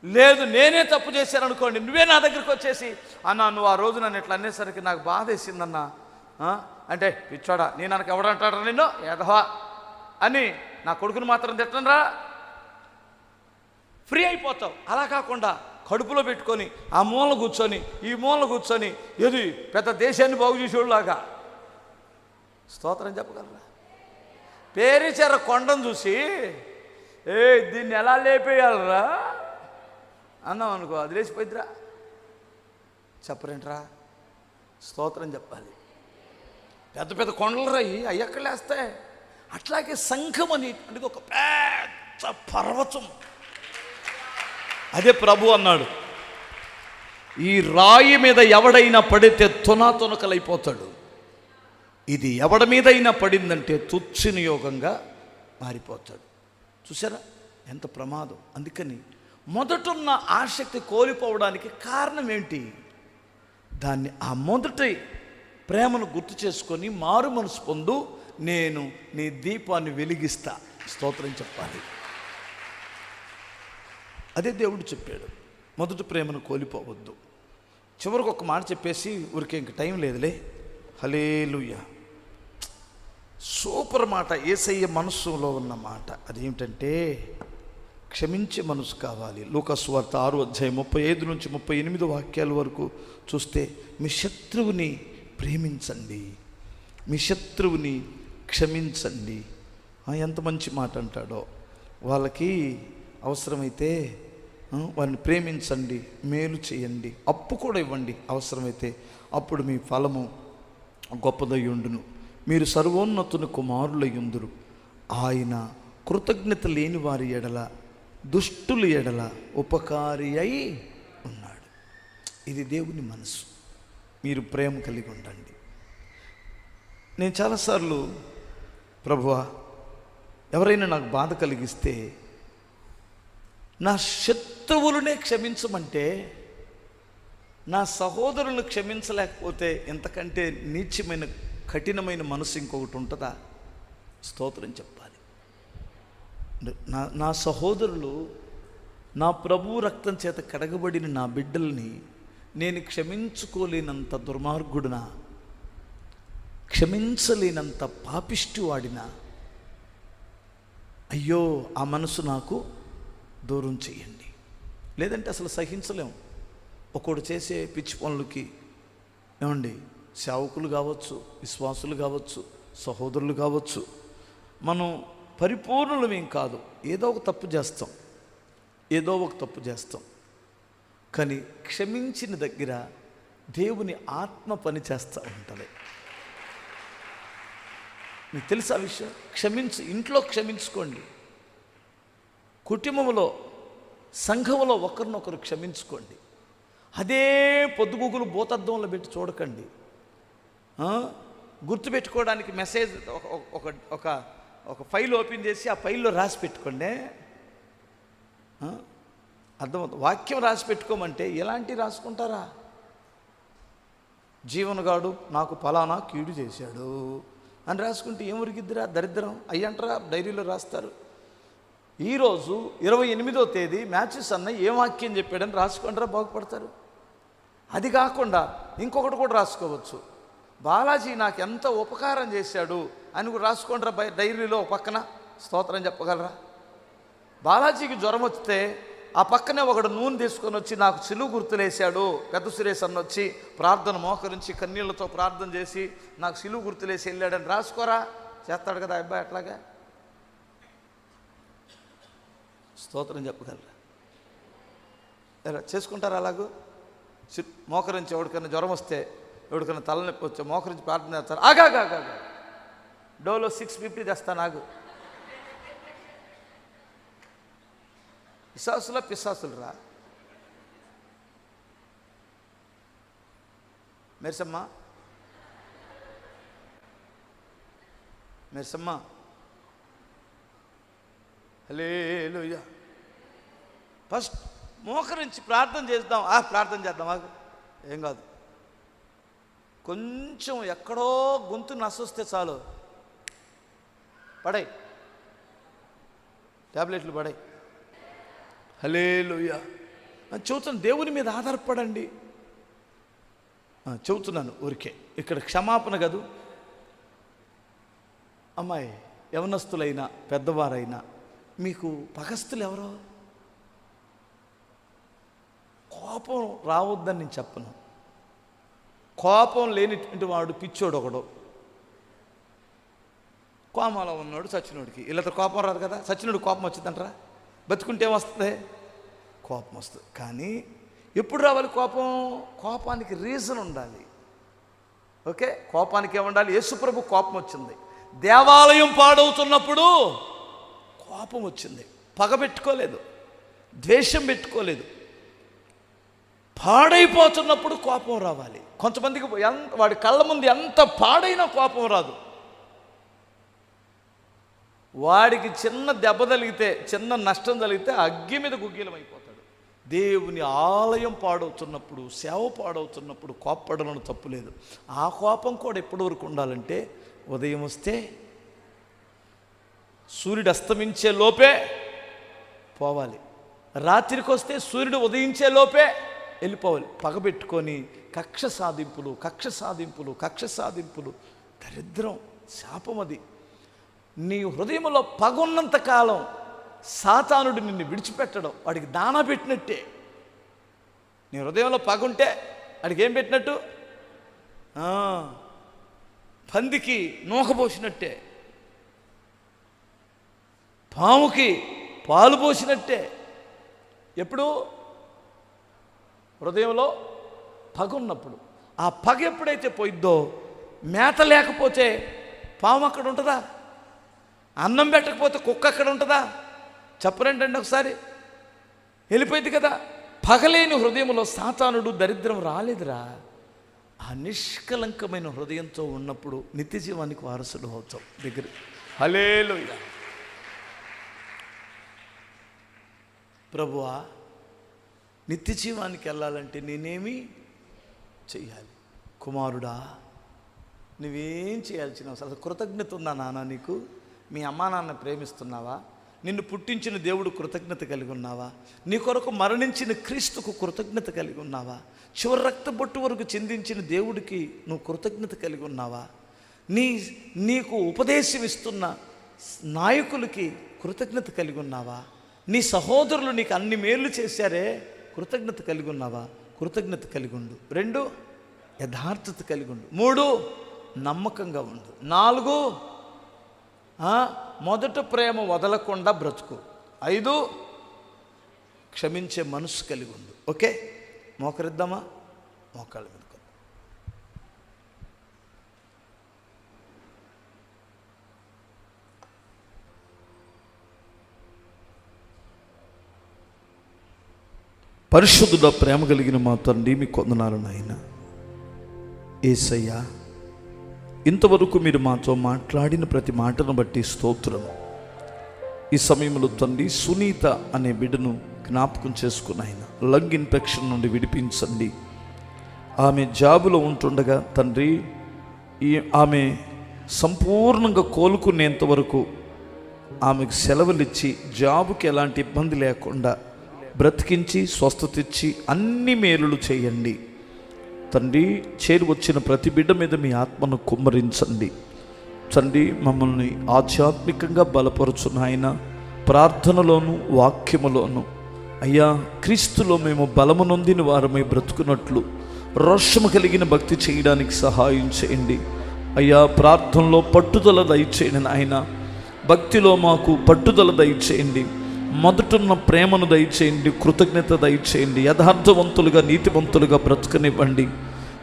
S1: లేదు నేనే తప్పు చేశాను అనుకోండి, నువ్వే నా దగ్గరికి వచ్చేసి, అన్నా నువ్వు ఆ రోజు నన్ను ఇట్లా అనేసరికి నాకు బాధ వేసిందన్నా అంటే, పిచ్చాడా నేను నాకు ఎవడంటాడా నిన్ను ఎదవా అని నా కొడుకుని మాత్రం తిట్టనరా, ఫ్రీ అయిపోతావు. అలా కాకుండా కడుపులో పెట్టుకొని ఆ మూలన కూర్చొని ఈ మూలన కూర్చొని ఏది పెద్ద దేశాన్ని బాగు చేసేవాళ్ళలాగా. స్తోత్రం చెప్పగలరా? పేరిచెర కొండను చూసి దీన్ని ఎలా లేపేయాలరా అన్నాం అనుకో, అది లేచిపోయిద్దిరా. చెప్పరేంట్రా? స్తోత్రం చెప్పాలి. పెద్ద పెద్ద కొండలు రాయి అవి ఎక్కడ లేస్తాయి. అట్లాగే సంఘం అనేది ఒక పెద్ద పర్వతం. అదే ప్రభు అన్నాడు, ఈ రాయి మీద ఎవడైనా పడితే తునాతునకలైపోతాడు, ఇది ఎవడి మీదైనా పడిందంటే తుచ్చనియోగంగా మారిపోతాడు. చూసారా ఎంత ప్రమాదం? అందుకని మొదటున్న ఆసక్తి కోల్పోవడానికి కారణం ఏంటి? దాన్ని ఆ మొదటి ప్రేమను గుర్తు చేసుకొని మారు మనసు పొందు, నేను నీ దీపాన్ని వెలిగిస్తా. స్తోత్రం చెప్పాలి. అదే దేవుడు చెప్పాడు, మొదటి ప్రేమను కోల్పోవద్దు. చివరికి ఒక మాట చెప్పేసి ఊరికే ఇంక టైం లేదులే. హల్లెలూయా. సూపర్ మాట, యేసయ్య మనస్సులో ఉన్న మాట. అదేమిటంటే క్షమించే మనసు కావాలి. లూకా సువార్త 6:35-38 వాక్యాల వరకు చూస్తే, మీ శత్రువుని ప్రేమించండి, మీ శత్రువుని క్షమించండి. ఎంత మంచి మాట అంటాడో. వాళ్ళకి అవసరమైతే వారిని ప్రేమించండి, మేలు చేయండి, అప్పు కూడా ఇవ్వండి అవసరమైతే, అప్పుడు మీ ఫలము గొప్పదయ్యుండును, మీరు సర్వోన్నతుని కుమారులయ్యుందురు. ఆయన కృతజ్ఞత లేని వారి ఎడల, దుష్టుల ఎడల ఉపకారి అయి ఉన్నాడు. ఇది దేవుని మనసు. మీరు ప్రేమ కలిగి ఉండండి. నేను చాలాసార్లు, ప్రభువా ఎవరైనా నాకు బాధ కలిగిస్తే నా శత్రువులనే క్షమించమంటే, నా సహోదరులను క్షమించలేకపోతే ఎంతకంటే నీచమైన కఠినమైన మనసు ఇంకొకటి ఉంటుందా? స్తోత్రం చెప్పాలి. నా సహోదరులు, నా ప్రభు రక్తం చేత కడగబడిన నా బిడ్డల్ని నేను క్షమించుకోలేనంత దుర్మార్గుడినా, క్షమించలేనంత పాపిష్టి వాడినా, అయ్యో ఆ మనసు నాకు దూరం చేయండి. లేదంటే అసలు సహించలేం. ఒకడు చేసే పిచ్చి పనులకి ఏమండి, సేవకులు కావచ్చు, విశ్వాసులు కావచ్చు, సహోదరులు కావచ్చు, మనం పరిపూర్ణులమేం కాదు, ఏదో ఒక తప్పు చేస్తాం. కానీ క్షమించిన దగ్గర దేవుని ఆత్మ పని చేస్తూ ఉంటుంది. మీకు తెలుసా విషయం? ఇంట్లో క్షమించుకోండి, కుటుంబంలో, సంఘంలో ఒకరినొకరు క్షమించుకోండి. అదే పొద్దుగూకులు భూతద్దంలో పెట్టి చూడకండి. గుర్తుపెట్టుకోవడానికి మెసేజ్ ఒక ఫైల్ ఓపెన్ చేసి ఆ ఫైల్లో రాసి పెట్టుకోండి. అర్థమవుతుంది. వాక్యం రాసి పెట్టుకోమంటే ఎలాంటివి రాసుకుంటారా? జీవనగాడు నాకు ఫలానా కీడు చేశాడు, అని రాసుకుంటే ఏం ఉరిగిద్దిరా దరిద్రం అయ్యంటారా డైరీలో రాస్తారు. ఈరోజు 28వ తేదీ మ్యాచెస్ అన్న ఏం వాక్యం చెప్పాడని రాసుకుంటారా బాగుపడతారు. అది కాకుండా ఇంకొకటి కూడా రాసుకోవచ్చు, బాలాజీ నాకు ఎంత ఉపకారం చేశాడు అని కూడా రాసుకుంటారా డైరీలో పక్కన. స్తోత్రం చెప్పగలరా? బాలాజీకి జ్వరం వస్తే ఆ పక్కనే ఒకడు నూనె తీసుకొని వచ్చి నాకు సిలువ గుర్తులేశాడు, పెద్ద సురేష్ అన్న వచ్చి ప్రార్థన మోకరించి కన్నీళ్లతో ప్రార్థన చేసి నాకు సిలువ గుర్తులేసి వెళ్ళాడని రాసుకోరా. చేస్తాడు కదా అబ్బాయి అట్లాగా. స్తోత్రం చెప్పగలరా? చేసుకుంటారా అలాగూ? మోకరించి ఎవరికైనా జ్వరం వస్తే, ఎవరికైనా తలనొప్పి వచ్చే మోకరించి ప్రార్థన చేస్తారు. ఆగా డోలో 650 తెస్తా నాకు. పిశాసులు రా. మెర్సమ్మ హల్లెలూయా. ఫస్ట్ మోకరించి ప్రార్థన చేద్దాం. ప్రార్థన చేద్దాం ఆగు, ఏం కాదు. కొంచెం ఎక్కడో గొంతు నసొస్తే చాలు, పడాయి ట్యాబ్లెట్లు పడాయి. హల్లెలూయా. చెబుతున్నాను, దేవుని మీద ఆధారపడండి. చెబుతున్నాను ఊరికే. ఇక్కడ క్షమాపణ కదూ. అమ్మాయి యవనస్తులైనా పెద్దవారైనా మీకు పగస్తులు ఎవరో? కోపం రావద్దని నేను చెప్పను. కోపం లేనిటువంటి వాడు పిచ్చోడు ఒకడు, కోమాలో ఉన్నాడు చచ్చినోడికి. వీళ్ళతో కోపం రాదు కదా. చచ్చినోడు కోపం వచ్చిందంటారా? బతుకుంటే ఏమొస్తుంది? కోపం వస్తుంది. కానీ ఎప్పుడు రావాలి కోపం? కోపానికి రీజన్ ఉండాలి. ఓకే, కోపానికి ఏముండాలి? యేసుప్రభు కోపం వచ్చింది. దేవాలయం పాడవుతున్నప్పుడు కోపం వచ్చింది. పగ పెట్టుకోలేదు, ద్వేషం పెట్టుకోలేదు. పాడైపోతున్నప్పుడు కోపం రావాలి. కొంతమందికి వాడి కళ్ళ ముందు ఎంత పాడైనా కోపం రాదు. వాడికి చిన్న దెబ్బ తగిలితే, చిన్న నష్టం తగిలితే అగ్గి మీద గుగ్గిలం అయిపోతాడు. దేవుని ఆలయం పాడవుతున్నప్పుడు, సేవ పాడవుతున్నప్పుడు కోప్పడలను తప్పులేదు. ఆ కోపం కూడా ఎప్పటి వరకు ఉండాలంటే, ఉదయం వస్తే సూర్యుడు అస్తమించే లోపే పోవాలి, రాత్రికి వస్తే సూర్యుడు ఉదయించే లోపే వెళ్ళిపోవాలి. పగబెట్టుకొని కక్ష సాధింపులు దరిద్రం, శాపం. అది నీ హృదయంలో పగున్నంత కాలం సాతానుడు నిన్ను విడిచిపెట్టడం. వాడికి దానా పెట్టినట్టే. నీ హృదయంలో పగుంటే వాడికి ఏం పెట్టినట్టు? పందికి నూక పోసినట్టే, పాముకి పాలు పోసినట్టే. ఎప్పుడు? హృదయంలో పగున్నప్పుడు. ఆ పగ ఎప్పుడైతే పోయిద్దో, మేత లేకపోతే పాము అక్కడ ఉంటుందా? అన్నం పెట్టకపోతే కుక్క అక్కడ ఉంటుందా? చెప్పరేంటండి ఒకసారి? వెళ్ళిపోయింది కదా. పగలేని హృదయంలో సాతానుడు దరిద్రం రాలేదురా. ఆ నిష్కలంకమైన హృదయంతో ఉన్నప్పుడు నిత్య జీవానికి వారసుడు అవుతాం దగ్గర. హల్లెలూయా. ప్రభువా, నిత్య జీవానికి వెళ్ళాలంటే నేనేమి చెయ్యాలి? కుమారుడా, నువ్వేం చేయాల్సిన అసలు కృతజ్ఞత ఉందా నాన్న నీకు? మీ అమ్మా నాన్న ప్రేమిస్తున్నావా? నిన్ను పుట్టించిన దేవుడు కృతజ్ఞత కలిగి ఉన్నావా? నీ కొరకు మరణించిన క్రీస్తుకు కృతజ్ఞత కలిగి ఉన్నావా? చివరి రక్తబొట్టు వరకు చెందించిన దేవుడికి నువ్వు కృతజ్ఞత కలిగి ఉన్నావా? నీకు ఉపదేశం ఇస్తున్న నాయకులకి కృతజ్ఞత కలిగి ఉన్నావా? నీ సహోదరులు నీకు అన్ని మేలు చేశారే, కృతజ్ఞత కలిగి ఉన్నావా? కృతజ్ఞత కలిగి ఉండు. 2, యథార్థత కలిగి ఉండు. 3, నమ్మకంగా ఉండు. 4, మొదట ప్రేమ వదలకుండా బ్రతుకు. 5, క్షమించే మనసు కలిగి ఉండు. ఓకే, మోకరిద్దామా? మోకాళ్ళ మీద. పరిశుద్ధుడ, ప్రేమ కలిగిన మా తండ్రి, మీ కొందనాలు నాయన. యేసయ్యా, ఇంతవరకు మీరు మాతో మాట్లాడిన ప్రతి మాటను బట్టి స్తోత్రం. ఈ సమయంలో తండ్రి, సునీత అనే బిడ్డను జ్ఞాపకం చేసుకుని ఆయన లంగ్ ఇన్ఫెక్షన్ నుండి విడిపించండి. ఆమె జాబులో ఉంటుండగా తండ్రి, ఆమె సంపూర్ణంగా కోలుకునేంత వరకు ఆమెకు సెలవులిచ్చి జాబుకి ఎలాంటి ఇబ్బంది లేకుండా బ్రతికించి స్వస్థత ఇచ్చి అన్ని మేలులు చేయండి తండ్రి. చేరి వచ్చిన ప్రతి బిడ్డ మీద మీ ఆత్మను కుమ్మరించండి తండ్రి. మమ్మల్ని ఆధ్యాత్మికంగా బలపరుచు నాయన. ప్రార్థనలోను వాక్యములోను అయ్యా క్రీస్తులో మేము బలము నొందిన వారమై బ్రతుకున్నట్లు రోషము కలిగిన భక్తి చేయడానికి సహాయం చేయండి అయ్యా. ప్రార్థనలో పట్టుదల దయచేయండి నాయన. భక్తిలో మాకు పట్టుదల దయచేయండి. మొదటున్న ప్రేమను దయచేయండి, కృతజ్ఞత దయచేయండి. యథార్థవంతులుగా నీతివంతులుగా బ్రతకనివ్వండి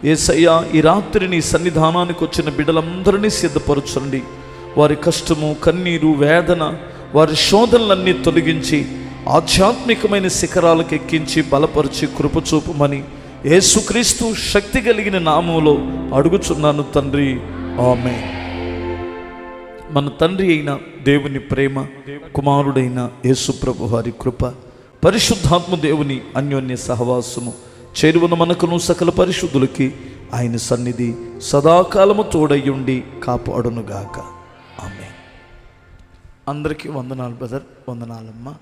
S1: యేసయ్యా. ఈ రాత్రి నీ సన్నిధానానికి వచ్చిన బిడ్డలందరినీ సిద్ధపరచండి. వారి కష్టము, కన్నీరు, వేదన, వారి శోధనలన్నీ తొలగించి ఆధ్యాత్మికమైన శిఖరాలకు ఎక్కించి బలపరిచి కృపచూపమని యేసుక్రీస్తు శక్తి కలిగిన నామములో అడుగుచున్నాను తండ్రి, ఆమేన్. మన తండ్రి అయిన దేవుని ప్రేమ, కుమారుడైన యేసు ప్రభు వారి కృప, పరిశుద్ధాత్మ దేవుని అన్యోన్య సహవాసము చేరువన మనకును సకల పరిశుద్ధులకి ఆయన సన్నిధి సదాకాలము తోడయ్యుండి కాపాడునుగాక. ఆమేన్. అందరికీ వందనాలు బ్రదర్, వందనాలమ్మ.